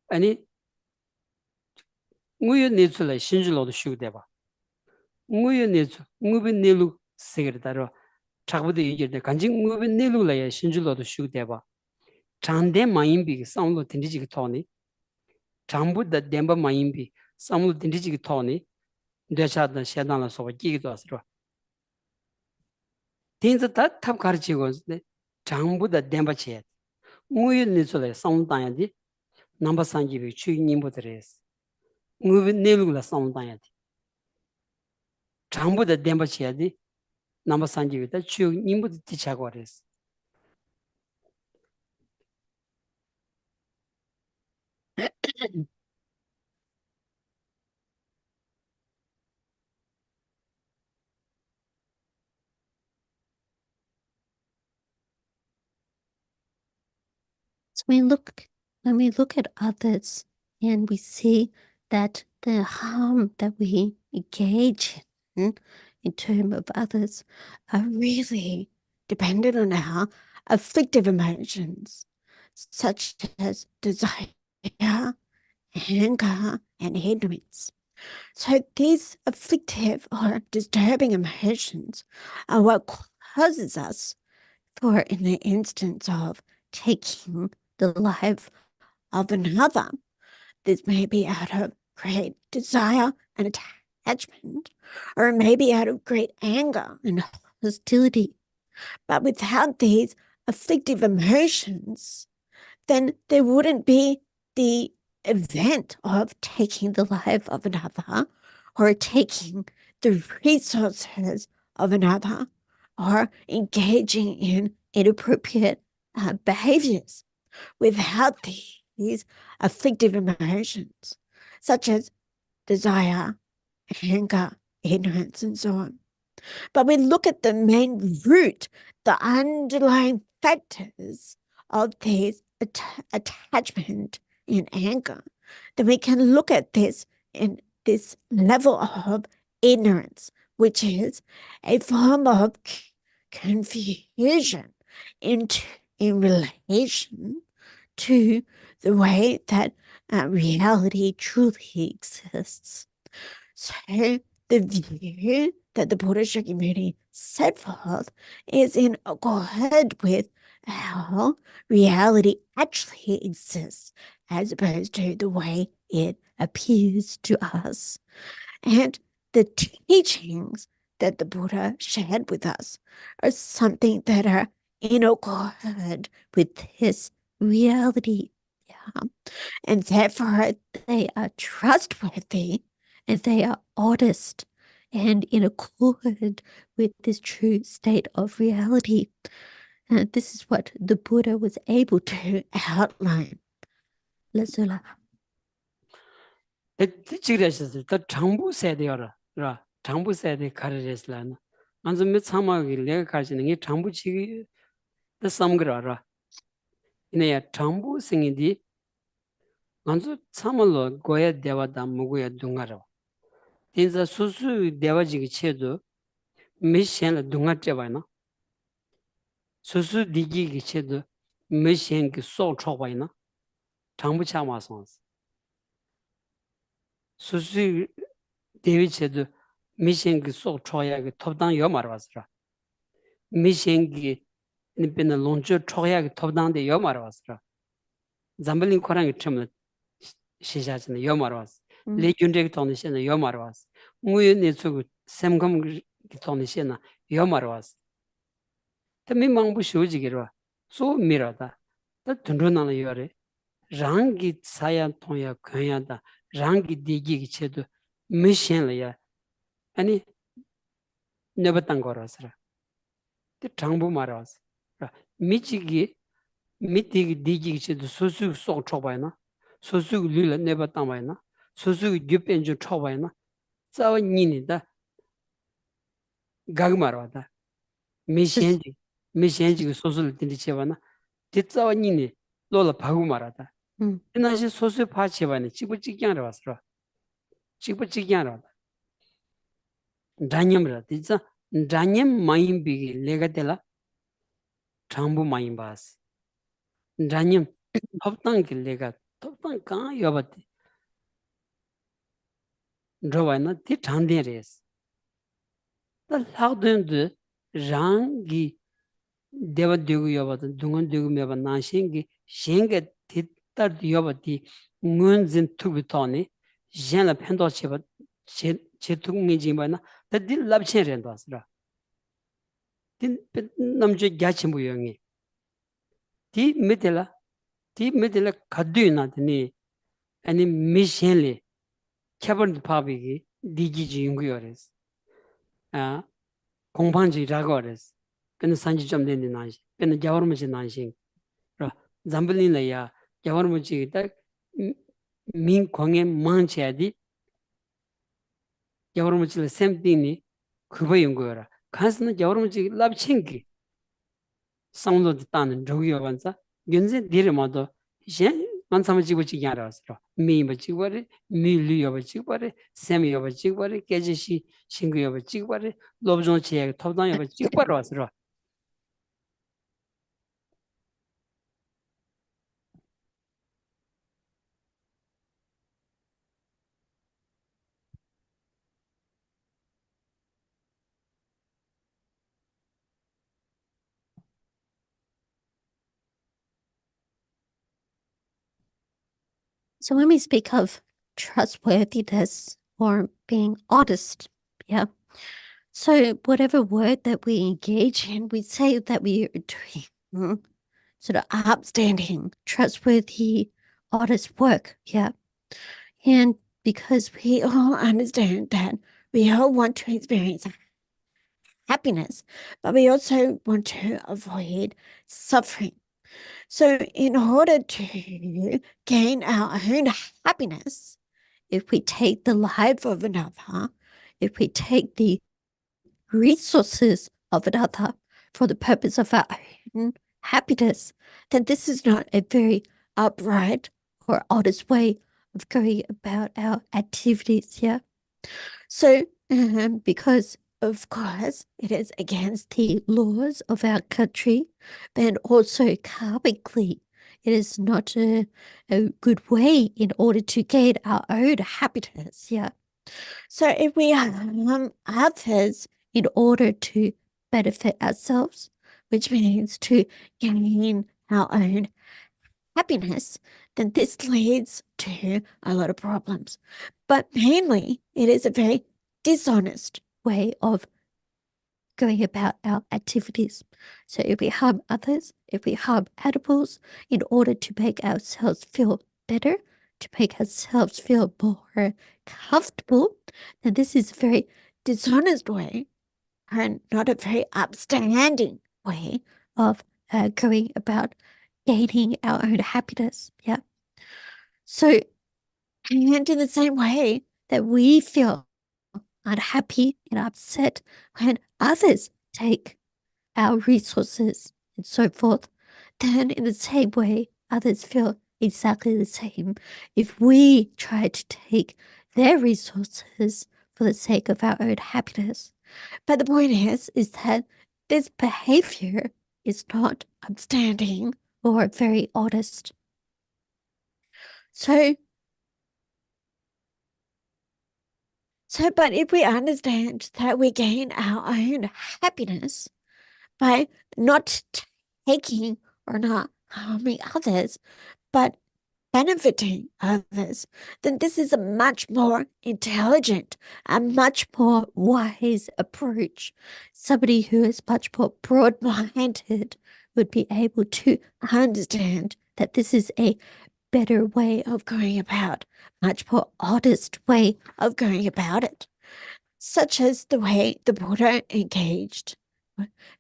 ani nguyo nechu la shinju lo do shugu deba. Nguyo nechu, ngubi nelu sikir daro, 작부도 이제 간징 무비 내루라야 신줄로도 쉬우대봐 장대 마인비 상로 딘지기 토니 장부다 뎀바 마인비 상로 딘지기 토니 대샤다 샤단라 소바 기기도 왔어 딘즈 다탑 가르치고 장부다 뎀바 체 무유니 소래 상당야디 넘버 상기비 추님부터레스 무비 내루라 상당야디 장부다 뎀바 체야디 넘버 상기비다 추님부터 티차고 그랬어 So when we look at others and we see that the harm that we engage in terms of others are really dependent on our afflictive emotions, such as desire, anger, and ignorance. So these afflictive or disturbing emotions are what causes us, for in the instance of taking the life of another, this may be out of great desire and attachment, or it may be out of great anger and hostility. But without these afflictive emotions, then there wouldn't be the event of taking the life of another, or taking the resources of another, or engaging in inappropriate behaviors. Without these afflictive emotions, such as desire, anger, ignorance, and so on. But we look at the main root, the underlying factors of these attachment and anger, then we can look at this in this level of ignorance, which is a form of confusion in relation to the way that reality truly exists. So the view that the Buddha Shakyamuni set forth is in accord with how reality actually exists, as opposed to the way it appears to us. And the teachings that the Buddha shared with us are something that are in accord with this reality. Yeah. And therefore they are trustworthy and they are honest and in accord with this true state of reality. And this is what the Buddha was able to outline. Lazula. 지그래서 더 정부 세대여라, 그라 정부 세대 가르쳤을라나. 안저 몇 참아기 내가 가르치는 게 정부 지기 더 삼그라라. 이내야 정부 생이디 안저 참을로 고야 대화다 무고야 동가라. 인자 수수 대화지기 체도 미션을 동가져봐나. 수수 디기기 체도 미션기 소초봐나. 정부 참아서 수수 대위체도 미션기 속 초야기 톱당 요 말았으라. 미션기 니변의 론저 초야기 톱당데 요 말았으라. 잠블린 코랑이 처음 시작하는 요 말았어. 레균적이 돈이시는 요 말았어. 무연의 수 샘검 돈이시는 요 말았어. 또 망부 쇼지기로 소 미라다. 또 둔run나는 요래. 랑기 사야 통야 권야다. 랑기 디기기 체도 미션이야. 아니 네버탄 거라서라. 그 장부 말아서. 미치기 미티기 디기기 체도 소수 속 쳐봐야나. 소수 릴라 네버탄 봐야나. 소수 gyupenju 쳐봐야나. 싸워 니니다. 각 말아다. 미션지 소수를 딘디 쳐봐나. 뒤싸워 니니 로라 바구 말아다. 이나시 소수 파치바니 찍부찍기하러 왔어. 찍부찍기하러. 다념라 진짜 다념 마임비기 레가텔라 장부 마임바스. 다념 톱당기 레가 톱당 까 여바티. 드와나 티 장데레스. 다 하든데 rangi deva degu yobata dungan degu meba nanshingi shenga titar yobati ngun zin tubi toni shenla pendo cheba che tukmi jimba na ta di labchen ren basra din namje gyachimbu yongi di medela kaddu na dini ani mi shenle kyabar pabigi digi ji yungu yores 공방지 라고레스 근데 산지 좀 되는 나시 근데 자원무지 나시 잠블린이야 자원무지 딱민 광에 망쳐야지 자원무지 샘티니 그거 연구해라 간스는 자원무지 랍친기 상도 따는 저기요 반사 연세 디르마도 이제 만삼지고 지기 알아서 미뭐 지고리 밀리요 지고리 샘이요 지고리 깨지시 신구요 지고리 로브존 지에 톱당요 지고리 왔어 So when we speak of trustworthiness or being honest, yeah. So whatever word that we engage in, we say that we are doing sort of upstanding, trustworthy, honest work, yeah. And because we all understand that we all want to experience happiness, but we also want to avoid suffering. So in order to gain our own happiness, if we take the life of another, if we take the resources of another for the purpose of our own happiness, then this is not a very upright or honest way of going about our activities here. So, because of course it is against the laws of our country, and also karmically, it is not a good way in order to gain our own happiness. Yeah. So if we harm others in order to benefit ourselves, which means to gain our own happiness, then this leads to a lot of problems. But mainly, it is a very dishonest way of going about our activities. So if we harm others, if we harm animals in order to make ourselves feel better, to make ourselves feel more comfortable, then this is a very dishonest way and not a very upstanding way of going about gaining our own happiness. Yeah. So, and in the same way that we feel unhappy and upset when others take our resources and so forth, then in the same way, others feel exactly the same if we try to take their resources for the sake of our own happiness. But the point is that this behavior is not upstanding or very honest. But if we understand that we gain our own happiness by not taking or not harming others, but benefiting others, then this is a much more intelligent and much more wise approach. Somebody who is much more broad-minded would be able to understand that this is a better way of going about, much more honest way of going about it, such as the way the Buddha engaged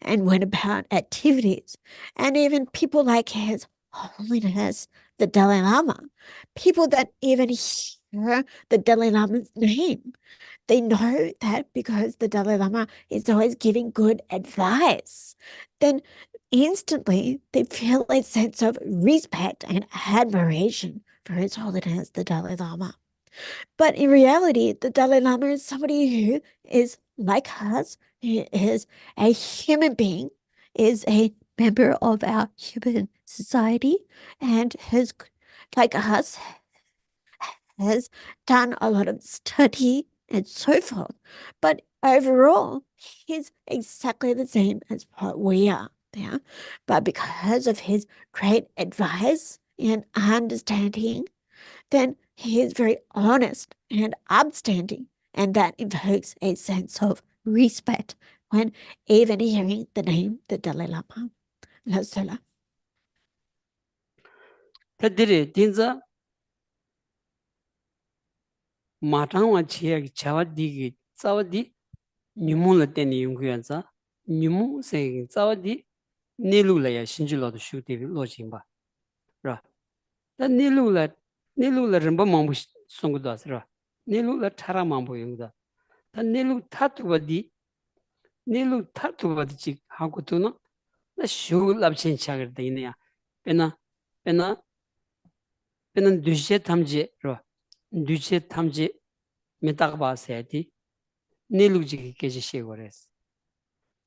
and went about activities, and even people like His Holiness the Dalai Lama, people that even hear the Dalai Lama's name, they know that because the Dalai Lama is always giving good advice, then instantly they feel a sense of respect and admiration for His Holiness the Dalai Lama. But in reality, the Dalai Lama is somebody who is like us. He is a human being, is a member of our human society, and has, like us, has done a lot of study and so forth. But overall, he's exactly the same as what we are. Yeah. But because of his great advice and understanding, then he is very honest and upstanding, and that evokes a sense of respect when even hearing the name the Dalai Lama. Lasala. Tadiri dinza matangwa chiya chawa digi tsawa di nyumu la teni yunguyanza nyumu se tsawa di nilu la ya shinju lo shu devi lo jingba ra ta nilu la rinpa mambu songu das ra nilu la chara mambu yungda ta nilu tatuwa di chik haku tu na la shu labchen chagir da ina ya pena dushe tamje ra dushe tamje metakba sayati nilu jiki keje shegores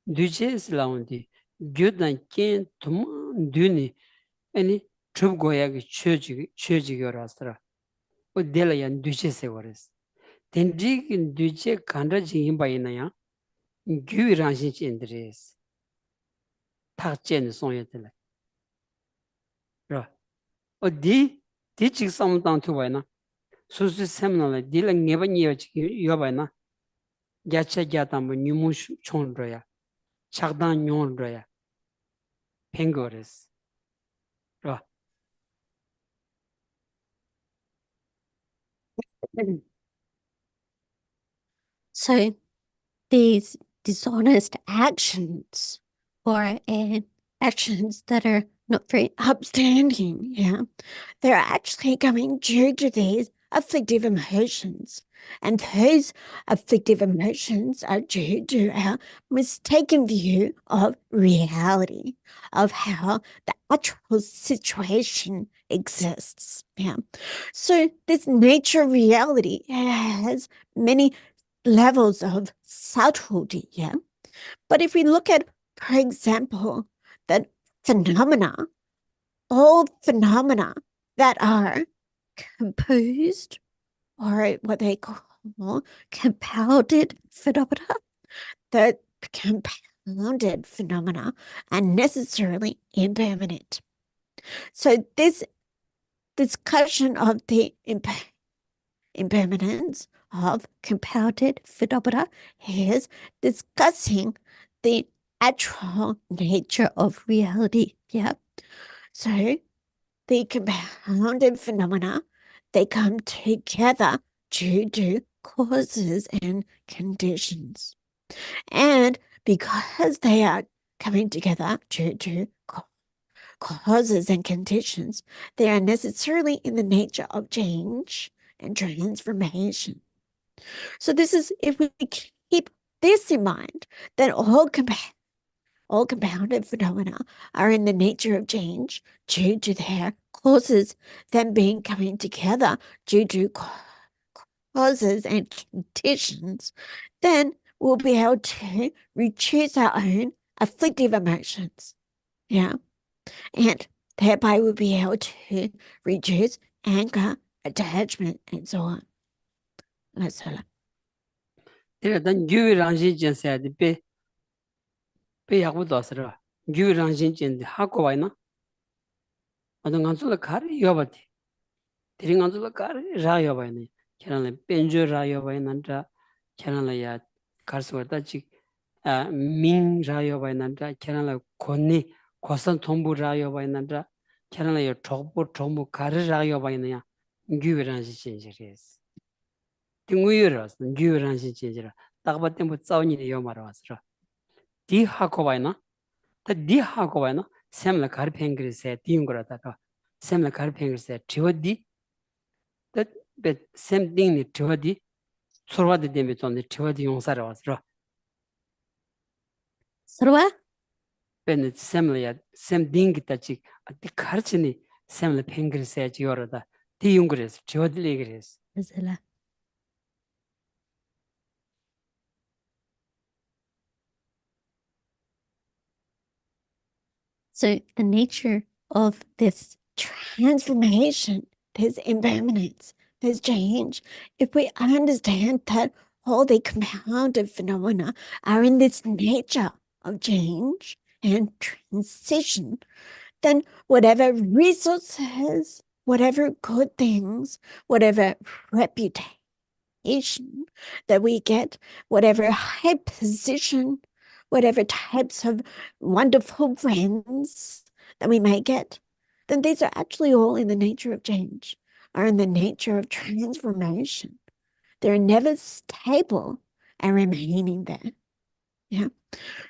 dushe islaundi gyudan ken tuma duni ani chub goya ki choji yorastra o dela yan dushe segores tenji kin dushe kandra jingin bayina ya gyu rangshin chendres tak chen sonye tele ra o di chik samutang tu bayina susu semna la di la ngeba nyeba chik yo bayina gyacha gyatambo nyumu chon roya chakdan nyon roya pengores ra So these dishonest actions or actions that are not very upstanding, yeah, they're actually coming due to these afflictive emotions. And those afflictive emotions are due to our mistaken view of reality, of how the actual situation exists. Yeah. So this nature of reality has many levels of subtlety, yeah. But if we look at, for example, that all phenomena that are composed or what they call compounded phenomena, the compounded phenomena are necessarily impermanent. So this discussion of the impermanence of compounded phenomena is discussing the actual nature of reality. Yeah. So the compounded phenomena, they come together due to causes and conditions. And because they are coming together due to causes and conditions, they are necessarily in the nature of change and transformation. So this is, if we keep this in mind, then all compounded phenomena are in the nature of change due to their causes, them being coming together due to causes and conditions, then we'll be able to reduce our own afflictive emotions. Yeah. And thereby we'll be able to reduce anger, attachment, and so on. Let's hold on. tere dan gyu rangshin chen sayadi pe yakbu dasra gyu rangshin chen di hako bayina oda ngansu la kari yobati tere ngansu la kari ra yobayina kera la penjo ra yobayina dra kera la ya karsuwa da chik ming ra yobayina dra kera la koni kosan tombu ra yobayina dra kera la ya chokbo chokbo kari ra yobayina ya gyu rangshin chen res tinguyo ras gyu rangshin chen jira takba tempo tsawni yo marasra di hako bayina 다 디 하고 봐나 샘라 가르팽그리세 디응거라다가 샘라 가르팽그리세 지워디 다 샘딩니 지워디 소르와디 데미 존데 지워디 용사라 왔어 Sarwa? 베네 샘라야 샘딩기 따지 디 가르치니 샘라 팽그리세 지워라다 디응거레스 지워디리 그레스 Zilla. So the nature of this transformation, this impermanence, this change, if we understand that all the compounded phenomena are in this nature of change and transition, then whatever resources, whatever good things, whatever reputation that we get, whatever high position, whatever types of wonderful friends that we may get, then these are actually all in the nature of change, are in the nature of transformation. They're never stable and remaining there. Yeah.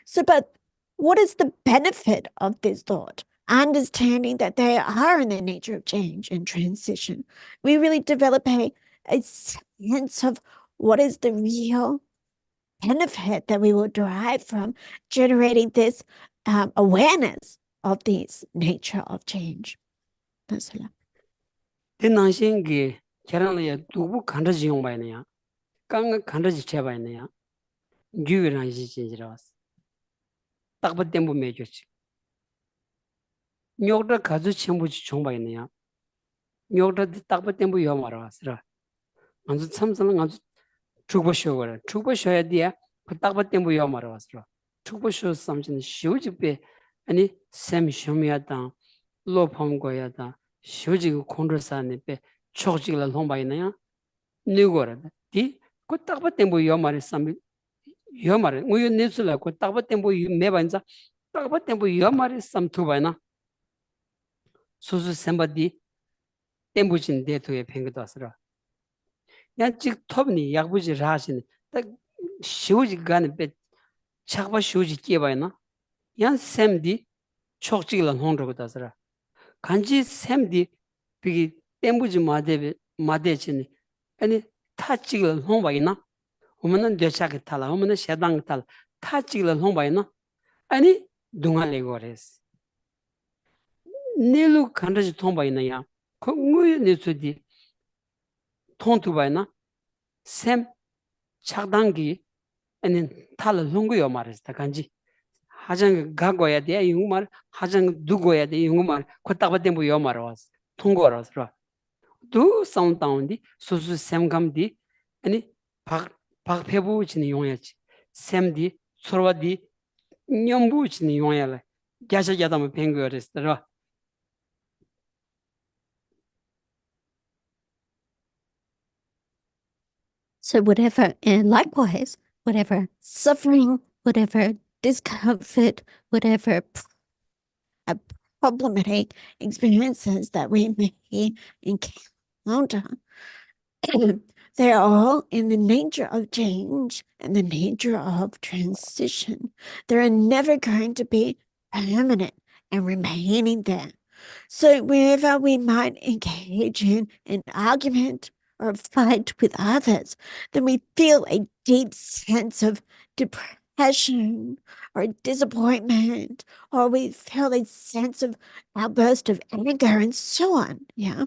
So, but what is the benefit of this thought? Understanding that they are in the nature of change and transition. We really develop a sense of what is the real benefit that we will derive from generating this awareness of this nature of change. That's it. 대낭신기 계란에 두부 간다지 용바이네야. 깡 간다지 제바이네야. 뉴이랑 이지지라 왔어. 딱바 땜부 매줬지. 녀다 가주 첨부지 종바이네야. 녀다 딱바 땜부 요 말아 왔으라. 먼저 참선은 아주 죽보쇼거라. 죽보쇼야 돼야 그 딱바 땜부 요 말아 왔으라. 죽보쇼 삼진 쇼집에 아니 샘 쇼미야다. 로펌고야다. 쇼지고 콘드사네 빼 초지가 롱바이네야. 누구라. 디 그 딱바 땜부 요 말에 삼 요 말에 우유 내술라 그 딱바 땜부 매반자 딱바 땜부 요 말에 삼 투바이나. 수수 셈바디 땜부진 데토에 팽거도 왔으라. 야 직 톱니 약부지 라신 딱 쇼지 가는 빼 착바 쇼지 깨바이나. 야 셈디 촉지를 홍로고 다스라. 간지 셈디 비기 땜부지 마데치니 아니 타치를 홍바이나. 오면은 되차게 탈라 오면은 샤당 탈 타치를 홍바이나. 아니 둥알레고레스. 네루 간다지 통바이나야. 그 뭐에 네수디 통투바이나. 셈 착당기 아니 탈 홍고요 말했다 간지. 하장 가고야 돼 이거 말 하장 누고야 돼 이거 말 걷다가 땜부 요 말아왔어. 통고라서. 또 사운다운디 수수 셈감디 아니 박페부치니 용야지. 셈디 서로디 냠부치니 용야래. 야샤야다면 뱅거랬더라. So whatever, and likewise, whatever suffering, whatever discomfort, whatever problematic experiences that we may encounter, they're all in the nature of change and the nature of transition. They're never going to be permanent and remaining there. So whenever we might engage in an argument or fight with others, then we feel a deep sense of depression or disappointment, or we feel a sense of outburst of anger and so on, yeah,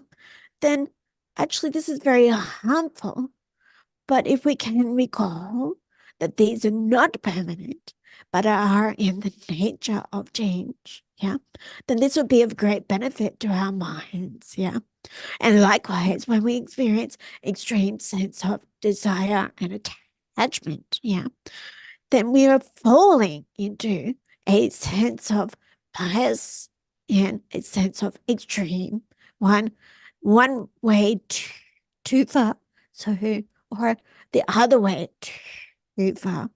then actually this is very harmful. But if we can recall that these are not permanent, but are in the nature of change, yeah, then this would be of great benefit to our minds, yeah. And likewise, when we experience extreme sense of desire and attachment, yeah, then we are falling into a sense of bias and a sense of extreme, one way too far, or the other way too far.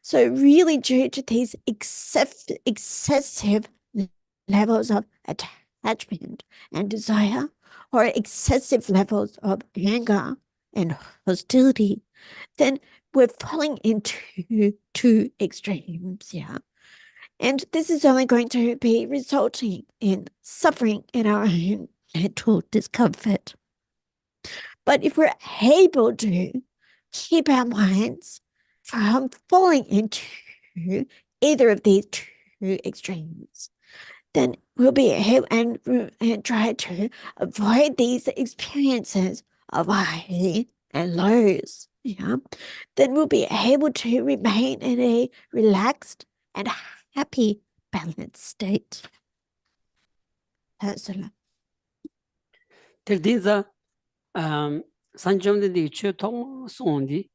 So really due to these excessive levels of attachment and desire, or excessive levels of anger and hostility, then we're falling into two extremes, yeah. And this is only going to be resulting in suffering in our own mental discomfort. But if we're able to keep our minds from falling into either of these two extremes, then we'll be able and try to avoid these experiences of high and lows, yeah, then we'll be able to remain in a relaxed and happy, balanced state. 들디자 산점들이 최통 송디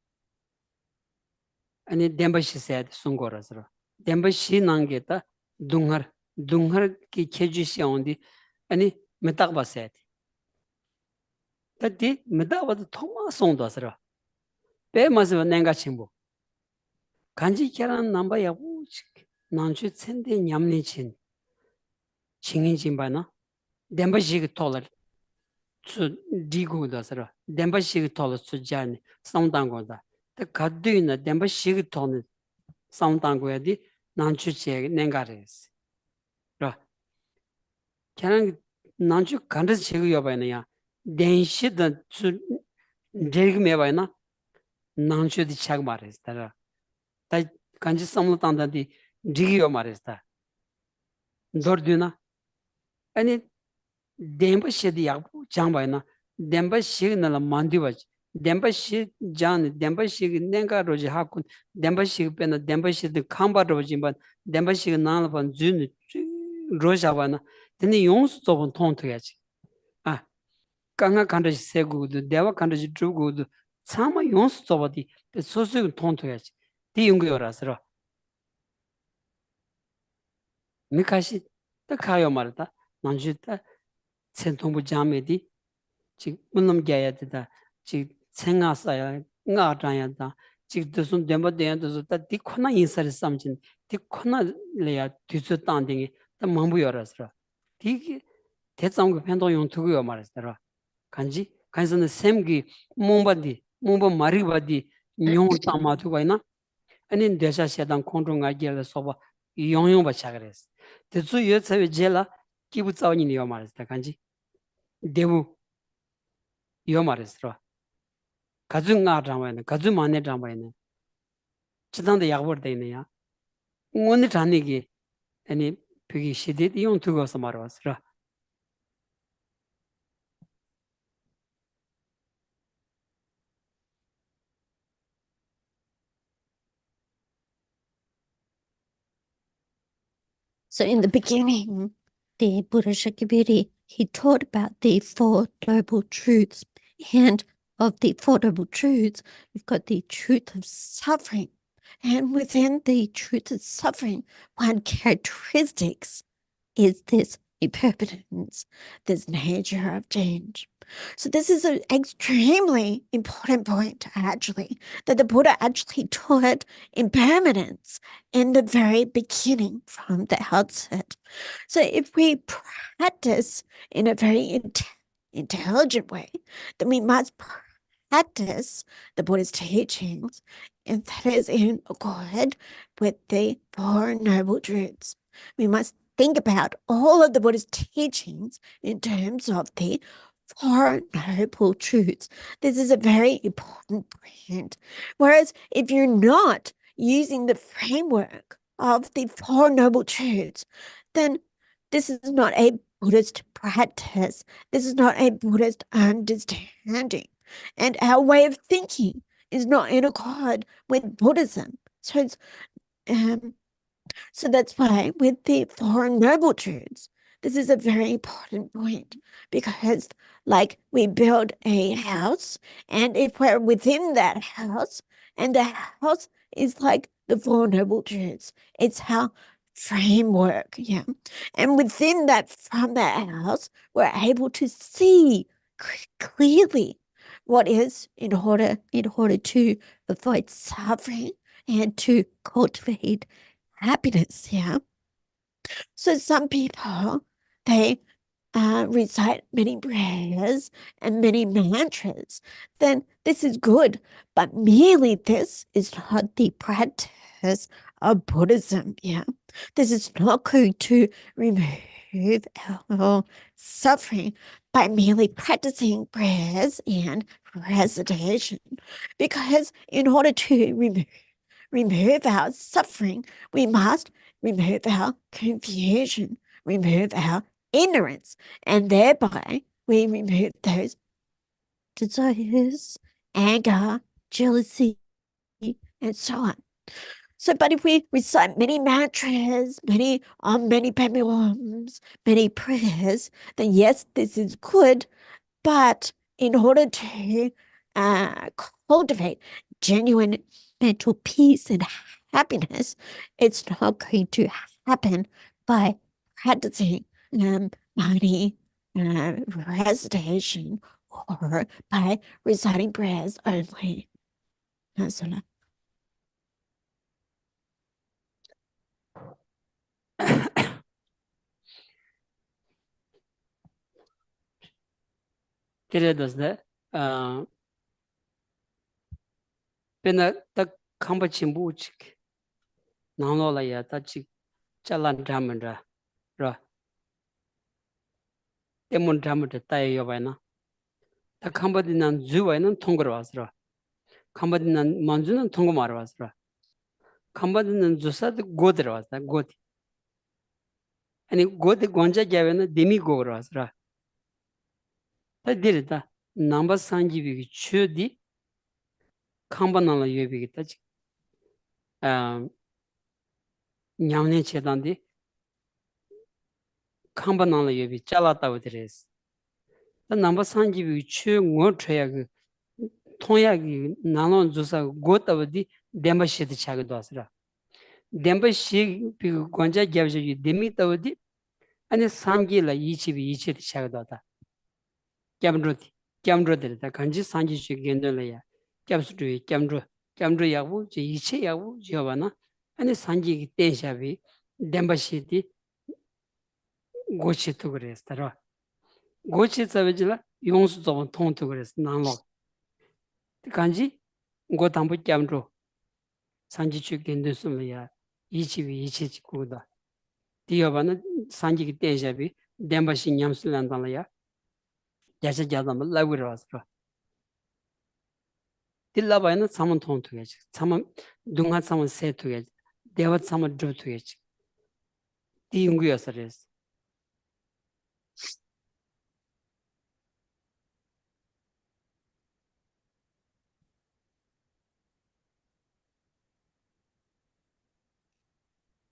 아니 덴바시 세드 송고라서 덴바시 난게다 둥허 기 케주시 온디 아니 메탁바 세드 다디 메탁바도 토마 송도서 베마서 nenga chimbo 간지 계란 남바 야부 난주 챈데 냠니친 칭인진 바나 덴바시 토러 수 디고다서 덴바시 토러 수자니 상당고다 더 가드이나 덴바시 토는 상당고야디 난주체 nen가레스 라 계란 난주 간르 제거 여바이나야 덴시다 주 제그메바이나 난주디 착마레스다라 다 간지 삼로탄다디 디기요 마레스다 dordyuna ani demba shedi yabu jangbayna demba shignala mandiwa demba shi jan demba shi nenga roji hakun demba shi pena demba shi de kamba roji ban demba shi nala ban jun roja bana teni yons tobon tonto yachi ah kanga kanda segu dewa kanda drugu sama yons tobodi sosu tonto yachi di yungu yorasro 미카시 딱 가요 말다 난주다 센통부 자메디 지 문놈 게야다 지 생아사야 나타야다 지 뜻은 덴버데야도 다 디코나 인사를 삼진 디코나래야 뒤서 땅딩이 다 망부여라서 디기 대장고 편도 용투고요 말했더라 간지 간선의 샘기 몽바 마리바디 뇽 담아두고 있나 아니 대사 세당 공중가 게를 소바 용용 바차그레스 대주 여차에 제라 기부 자원이 요 말했다 간지 대부 요 말했어 가중가 담아는 가중만에 담아는 지단데 약벌돼 있네요 오늘 자네기 아니 벽이 시대 이용 두고서 말았어 So in the beginning, the Buddha Shakyamuni, he taught about the Four Noble Truths. And of the Four Noble Truths, we've got the truth of suffering. And within the truth of suffering, one characteristics is this impermanence, this nature of change. So this is an extremely important point, actually, that the Buddha actually taught impermanence in the very beginning from the outset. So if we practice in a very intelligent way, then we must practice the Buddha's teachings, and that is in accord with the Four Noble Truths. We must think about all of the Buddha's teachings in terms of the Four Noble Truths. This is a very important point. Whereas if you're not using the framework of the Four Noble Truths, then this is not a Buddhist practice. This is not a Buddhist understanding. And our way of thinking is not in accord with Buddhism. So it's so that's why with the Four Noble Truths, this is a very important point, because like we build a house, and if we're within that house, and the house is like the Four Noble Truths, it's our framework, yeah. And within that, from that house, we're able to see clearly what is in order to avoid suffering and to cultivate happiness, yeah. So some people, they recite many prayers and many mantras, then this is good, but merely this is not the practice of Buddhism, yeah. This is not going to remove our suffering by merely practicing prayers and recitation, because in order to remove our suffering, we must remove our confusion, remove our ignorance, and thereby we remove those desires, anger, jealousy, and so on. So, but if we recite many mantras, many Padme Hums, many prayers, then yes, this is good, but in order to cultivate genuine mental peace and happiness, it's not going to happen by practicing body recitation or by reciting prayers only. That's all. 그래도서 pena ta khamba chimbu chik nanglo la ya ta chik chalan dhamandra ra temon dhamandra ta yo ba na ta khamba dinan zu wa na thongro wasra khamba dinan manju na thong mar wasra khamba dinan jusa de godra wasra god ani god gonja jave na demi gor wasra ta dirita namba sanji bi chudi khamba na la yebi ta chik nyamne chedandi khamba na la yebi chala ta udres 다 넘버 산지비 추고 트야그 통야기 나노 조사 고타버디 뎀바시드 차기도 하스라 뎀바시 비 관자 갸브지 데미타버디 아니 산기라 이치비 이치드 차기도 하다 갸브로디 갸브로데다 간지 산지 추겐들이야 갸브스투이 갸브로 야부 지 이치 야부 지어바나 아니 산지기 텐샤비 뎀바시디 고치토 그랬더라 고치 사베질라 용수 좀 통통 그랬어 나로 간지 고 담부 짬로 산지 추겐데 숨이야 이치비 이치지 고다 디어바는 산지기 떼샤비 뎀바시 냠슬란달이야 야자 자담을 라위로 왔어 딜라바이는 사문 통통해지 사문 둥한 사문 세투해지 대화 사문 드투해지 디용구여서레스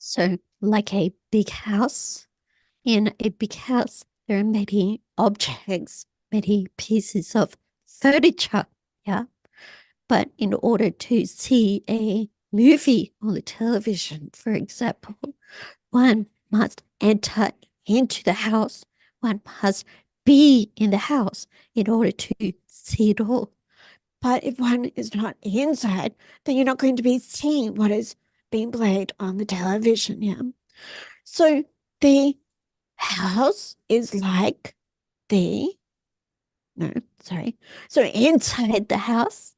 So, like a big house, in a big house, there are many objects, many pieces of furniture, yeah? But in order to see a movie on the television, for example, one must enter into the house, one must be in the house in order to see it all. But if one is not inside, then you're not going to be seeing what is being played on the television, yeah? So the house is like so inside the house,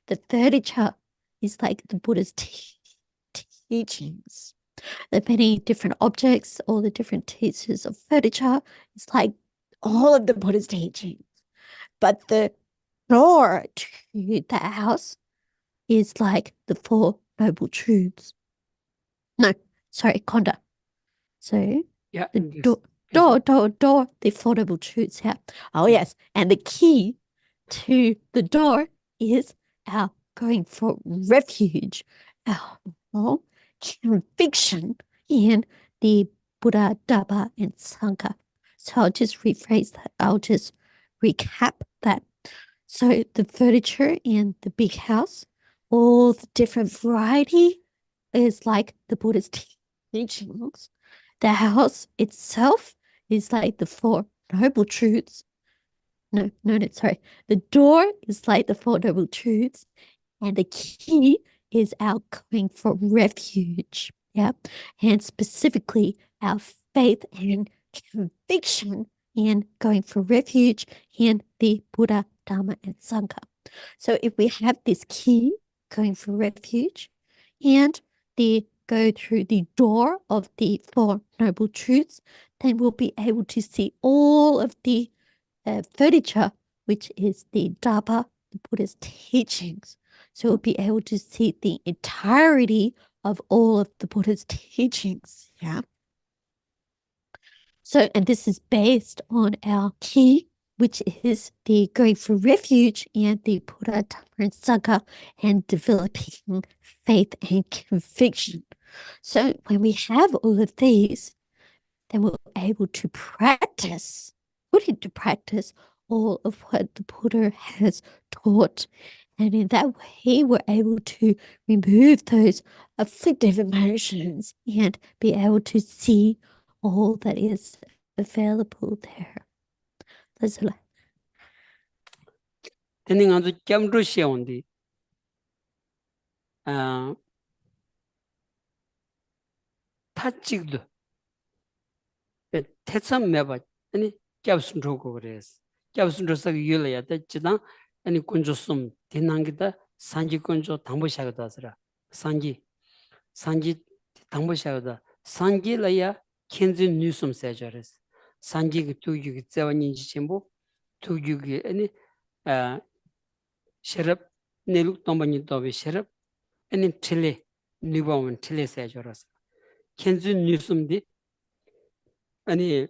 the furniture is like the Buddha's teachings. The many different objects, all the different pieces of furniture, it's like all of the Buddha's teachings. But the door to the house is like the Four Noble Truths. No, sorry, Konda. So yeah the door, the Four Noble Truths, yeah. Oh, yes. And the key to the door is our going for refuge, our conviction in the Buddha, Dharma, and Sangha. So I'll just rephrase that. I'll just recap that. So the furniture in the big house, all the different variety is like the Buddha's teachings. The house itself is like the Four Noble Truths. No, sorry. The door is like the Four Noble Truths, and the key is our going for refuge. Yeah. And specifically our faith and conviction in going for refuge in the Buddha, Dharma, and Sangha. So if we have this key going for refuge and go through the door of the Four Noble Truths, then we'll be able to see all of the furniture, which is the Dharma, the Buddha's teachings. So we'll be able to see the entirety of all of the Buddha's teachings. Yeah. So, and this is based on our key, which is the going for refuge and the Buddha, Dharma, and Sangha, and developing faith and conviction. So when we have all of these, then we're able to put into practice all of what the Buddha has taught. And in that way, we're able to remove those afflictive emotions and be able to see all that is available there. That's a Teni nganzu kiamdru sheondi. 타찍도 태참 매바 아니 캡순 조고 그래서 캡순 조서 유려야 됐지나 아니 군조숨 대난기다 산지 군조 당보샤가다 하더라 산지 당보샤가다 산지라야 켄지 뉴숨 세저레스 산지 그 투규기 자원인지 전부 투규기 아니 셔럽 내룩 동반이 도비 셔럽 아니 틀레 니바원 틀레 세저레스 켄지 뉴숨디 아니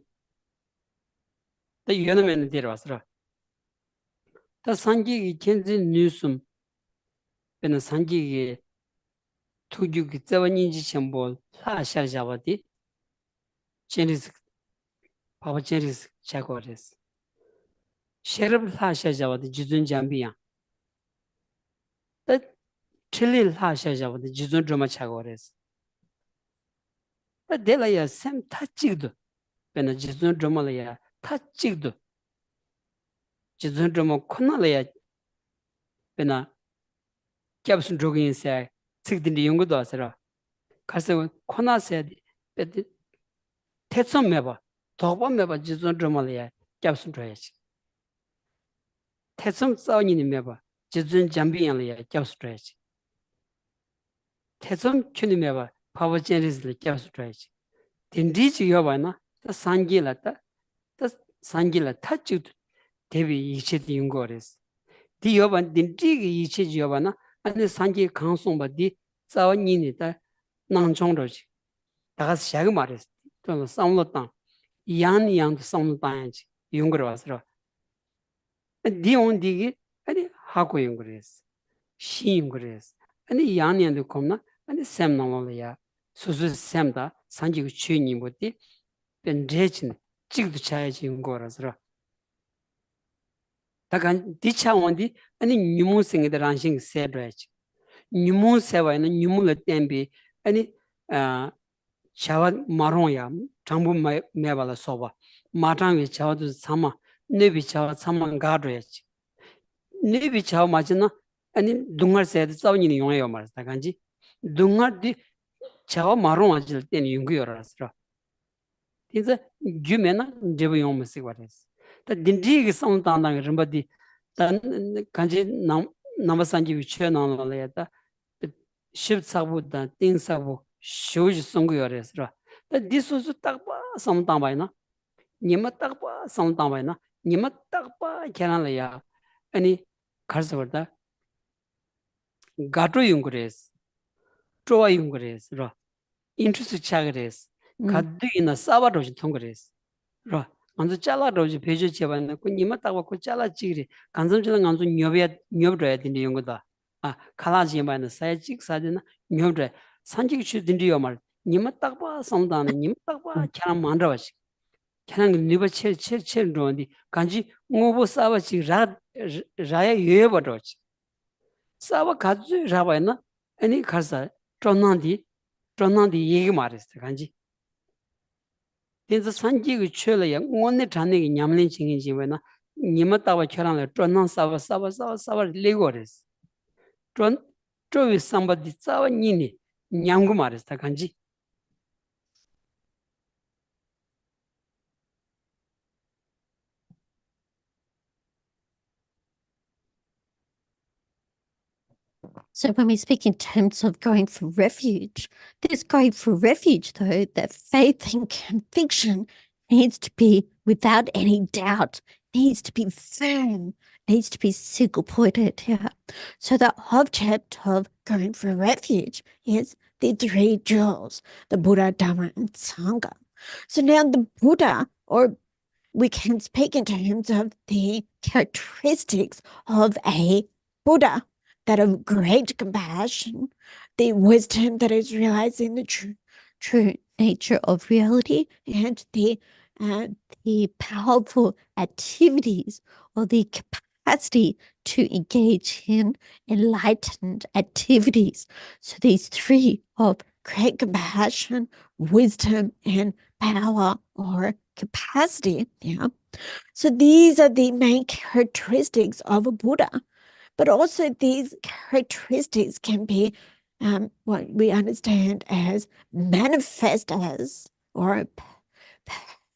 다 유연하면 데려왔어라. 다 산지기 켄지 뉴스 베나 산지기 투규기 자원인지 전부 라샤자바디 제리스 바바 제리스 자고레스 셰르브 라샤자바디 지존 잠비야 다 틀릴 라샤자바디 지존 드라마 자고레스 다 데라야 샘 타치도 베나 지존 드라마라야 타치도 지존 드라마 코나라야 베나 캡순 조ginse 측딘디 연구도 하세요. 가서 코나세 태점 매봐. 도봐 매봐 지존 드라마라야 캡순 줘야지. 태점 싸우니 매봐. 지존 잠비양라야 캡순 줘야지. 태점 큐니 매봐. 파워 제리스를 캡순 줘야지. 딘디지 여봐나. 다 산기라다. 다 산기라 타치 대비 이체디 연구를 디 여반 딘디기 이체지 여바나 아니 산지 강송바디 자원이니다 난종로지 다가서 샤그 말했어 또 상로당 양양도 상로당야지 연구를 와서 디온디기 아니 하고 연구를 했어 시 연구를 했어 아니 양양도 겁나 아니 샘나올이야 수수 샘다 산지가 주인이 뭐디 벤제진 찍도 차야지 연구라서 다간 디차원디 아니 뉴무생이들 안싱 세브라지 뉴무 세와는 뉴무를 땜비 아니 샤와 마롱야 장부 매발라 소바 마장위 차와도 사마 네비 차와 사마 가드야지 네비 차와 맞나 아니 둥알 세드 싸우니 용해요 말다 간지 둥알디 차와 마롱 아질 때는 용구여라서 이제 주면은 제부 용무식 와레스 다 딘디기 상담당 름바디 단 간지 남산지 위치에 나와라야다 십사부다 띵사부 쇼지 송구여레스 다 디소스 딱봐 상담바이나 니마 딱봐 상담바이나 니마 딱봐 캐나라야 아니 가르서버다 가토 용그레스 트로아 용그레스 라 인트레스 차그레스 가드이나 사바로지 통그레스 라 먼저 잘라로지 배제 제반나 군님아 따고 그 잘라지리 간섬질은 간섬 녀벼야 되는 용거다 칼라지만은 사이직 사드나 녀벼 산지기 주든지요 말 님아 따봐 성다는 님 따봐 캐랑 만들어지 캐랑 니버 칠 로디 간지 ngô 사바지 라야 예버도지 사바 가지 라바이나 아니 가서 전난디 얘기 말했어 간지 그래서 산지가 쳐려야 오늘 자네가 냠는情形 왜나 니마다와 쳐랑을 전난 사바 레고레스 전 저위 somebody 사와 니니 냠고 말했다 간지 So when we speak in terms of going for refuge, this going for refuge, though, that faith and conviction needs to be without any doubt, needs to be firm, needs to be single-pointed. Yeah. So the object of going for refuge is the three jewels, the Buddha, Dhamma, and Sangha. So now the Buddha, or we can speak in terms of the characteristics of a Buddha, that of great compassion, the wisdom that is realizing the true nature of reality, and the powerful activities or the capacity to engage in enlightened activities. So these three of great compassion, wisdom, and power or capacity. Yeah. So these are the main characteristics of a Buddha. But also these characteristics can be what we understand as manifest as or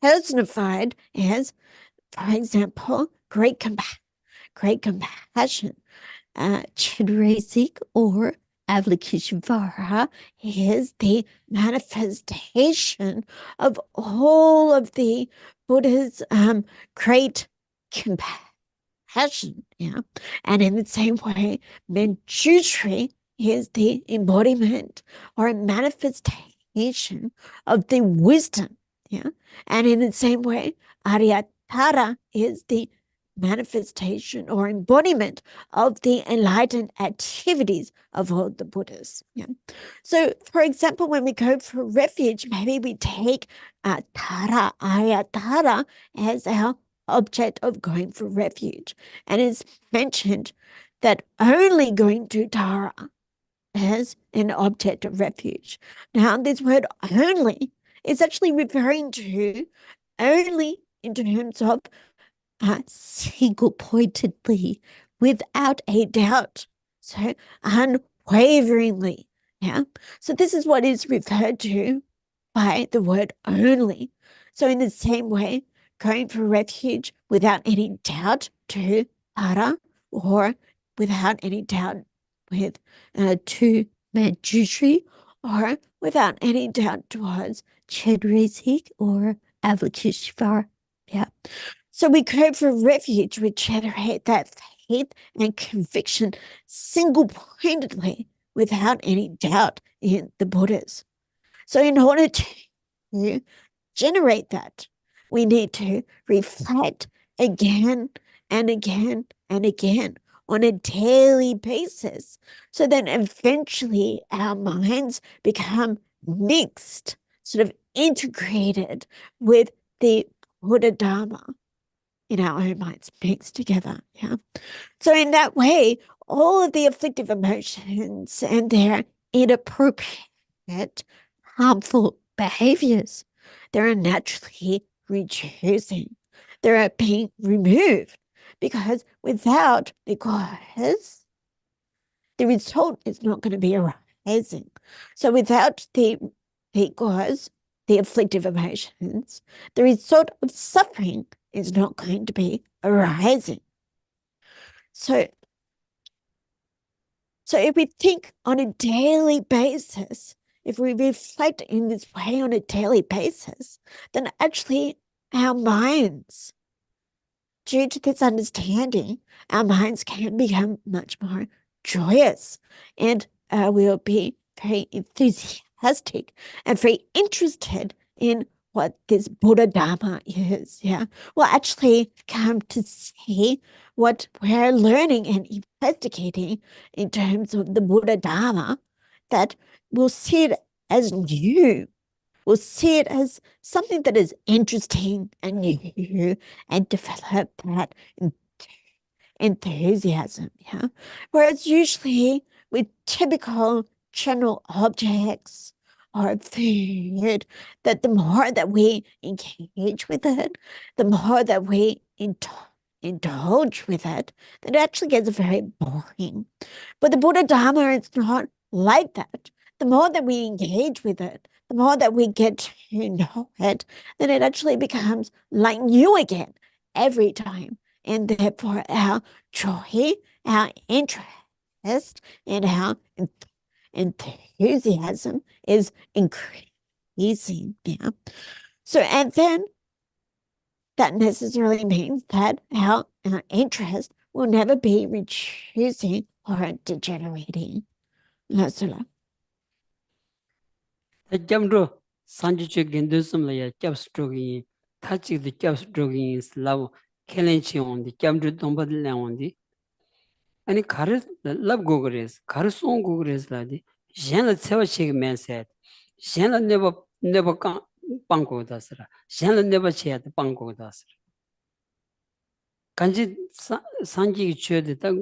personified as, for example, great compassion. Chidrasik or Avalokiteshvara is the manifestation of all of the Buddha's great compassion. Yeah. And in the same way, Manjushri is the embodiment or a manifestation of the wisdom. Yeah. And in the same way, Aryatara is the manifestation or embodiment of the enlightened activities of all the Buddhas. Yeah. So, for example, when we go for refuge, maybe we take Tara, Aryatara, as our object of going for refuge. And it's mentioned that only going to Tara as an object of refuge. Now, this word only is actually referring to only in terms of single-pointedly, without a doubt, so unwaveringly. Yeah. So this is what is referred to by the word only. So in the same way, going for refuge without any doubt to Tara, or without any doubt with to Manjushri, or without any doubt towards Chidrasik or Avalokiteshvara. Yeah. So we crave for refuge, we generate that faith and conviction single-pointedly without any doubt in the Buddhas. So in order to generate that, we need to reflect again and again and again on a daily basis. So then eventually our minds become mixed, sort of integrated with the Buddha Dharma in our own minds mixed together. Yeah. So in that way, all of the afflictive emotions and their inappropriate, harmful behaviors, they're naturally reducing. They're being removed because the result is not going to be arising. So without the cause, the afflictive emotions, the result of suffering is not going to be arising. So if we think on a daily basis, if we reflect in this way on a daily basis, then actually our minds, due to this understanding, our minds can become much more joyous, and we'll be very enthusiastic and very interested in what this Buddha Dharma is. Yeah, we'll actually come to see what we're learning and investigating in terms of the Buddha Dharma, that we'll see it as new. We'll see it as something that is interesting and new, and develop that enthusiasm. Yeah. Whereas usually with typical general objects or food, that the more that we engage with it, the more that we indulge with it, that it actually gets very boring. But the Buddha Dharma is not like that. The more that we engage with it, the more that we get to know it, then it actually becomes like new again every time. And therefore our joy, our interest, and our enthusiasm is increasing. Yeah. So, and then that necessarily means that our interest will never be reducing or degenerating. That's all. jamro sanju che gendo sumla ya chap strogi tachi the chap strogi slav kelenchi on the jamro domba de on the ani kar lab gogres kar song gogres la di jen la tsewa che men set jen la never pango dasra jen la never che pango dasra 간지 산지 쳐도 딱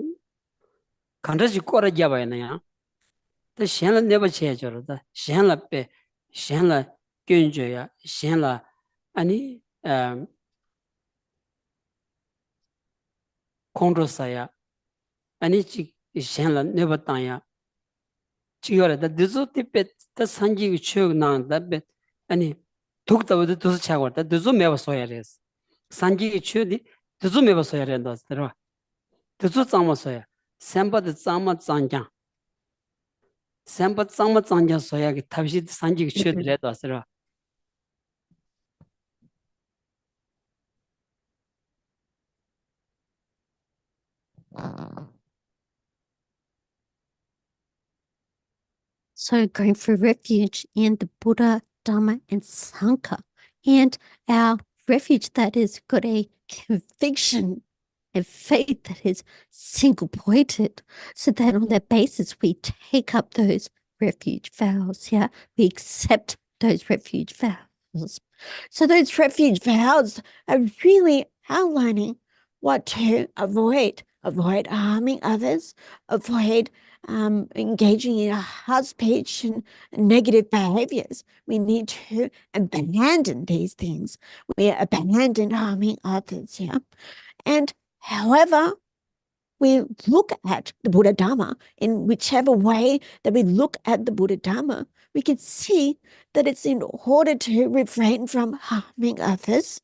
간다지 꼬라 잡아야냐. 또 시행을 내버 쳐줘다. 시행을 빼 시행을 견줘야 시행을 아니 공로사야 아니 지 시행을 내버 땅야. 지거라 다 드조티 빼다 산지 쳐나다 빼 아니 독다부터 드조 차고다 드조 매버 소야레스. 산지 쳐디 드조 매버 소야렌다. 드조 짱마서야. 샘바드 짱마 짱장. 샘바 짱마 짱장 소야기 탑시 산지 쳐드레다 왔어라. So going for refuge in the Buddha, Dharma, and Sangha, and our refuge that is got a conviction and faith that is single-pointed, so that on that basis we take up those refuge vows. Yeah, we accept those refuge vows. So those refuge vows are really outlining what to avoid. Avoid harming others, avoid engaging in hard speech and negative behaviors. We need to abandon these things. We abandon harming others, yeah. And however we look at the Buddha Dharma, in whichever way that we look at the Buddha Dharma, we can see that it's in order to refrain from harming others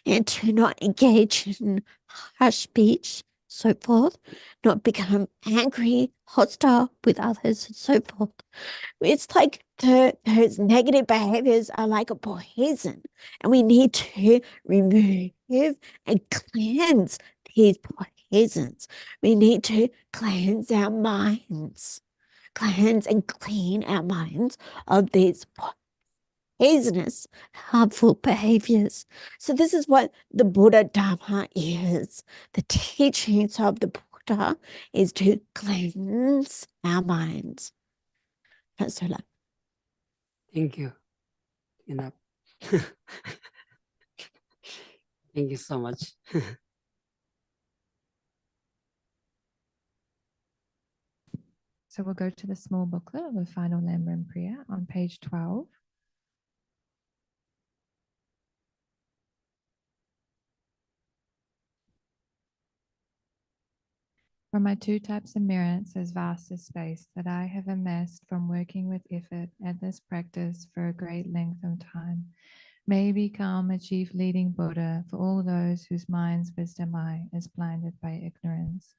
and to not engage in harsh speech, so forth, not become angry, hostile with others, and so forth. It's like those negative behaviors are like a poison, and we need to remove and cleanse these poisons. We need to cleanse our minds, cleanse and clean our minds of these poisonous, harmful behaviors. So this is what the Buddha Dharma is. The teachings of the Buddha is to cleanse our minds. That's so like. Thank you. Enough. Thank you so much. So we'll go to the small booklet of the final Lamrim prayer on page 12. For my two types of merits as vast as space that I have amassed from working with effort at this practice for a great length of time, may become a chief leading Buddha for all those whose mind's wisdom eye is blinded by ignorance.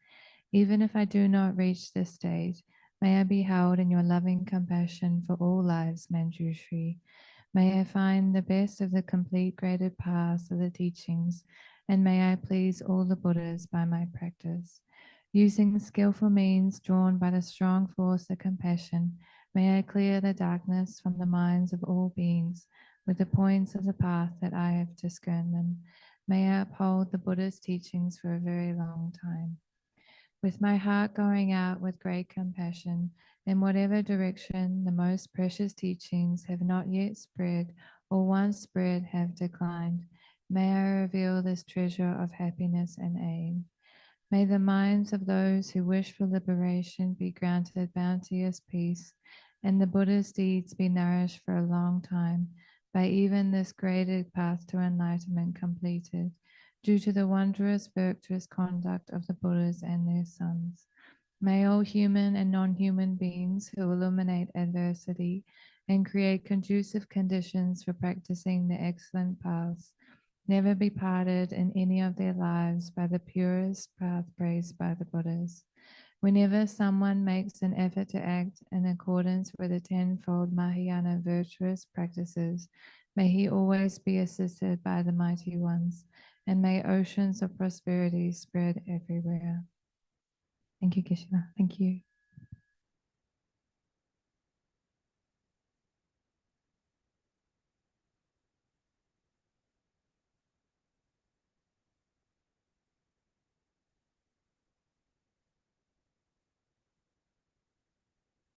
Even if I do not reach this stage, may I be held in your loving compassion for all lives, Manjushri. May I find the best of the complete graded paths of the teachings, and may I please all the Buddhas by my practice. Using skillful means drawn by the strong force of compassion, may I clear the darkness from the minds of all beings with the points of the path that I have discerned. May I uphold the Buddha's teachings for a very long time. With my heart going out with great compassion, in whatever direction the most precious teachings have not yet spread, or once spread have declined, may I reveal this treasure of happiness and aid. May the minds of those who wish for liberation be granted bounteous peace, and the Buddha's deeds be nourished for a long time by even this graded path to enlightenment completed, due to the wondrous virtuous conduct of the Buddhas and their sons. May all human and non-human beings who illuminate adversity and create conducive conditions for practicing the excellent paths never be parted in any of their lives by the purest path praised by the Buddhas. Whenever someone makes an effort to act in accordance with the tenfold Mahayana virtuous practices, may he always be assisted by the mighty ones, and may oceans of prosperity spread everywhere. Thank you, Geshe. Thank you.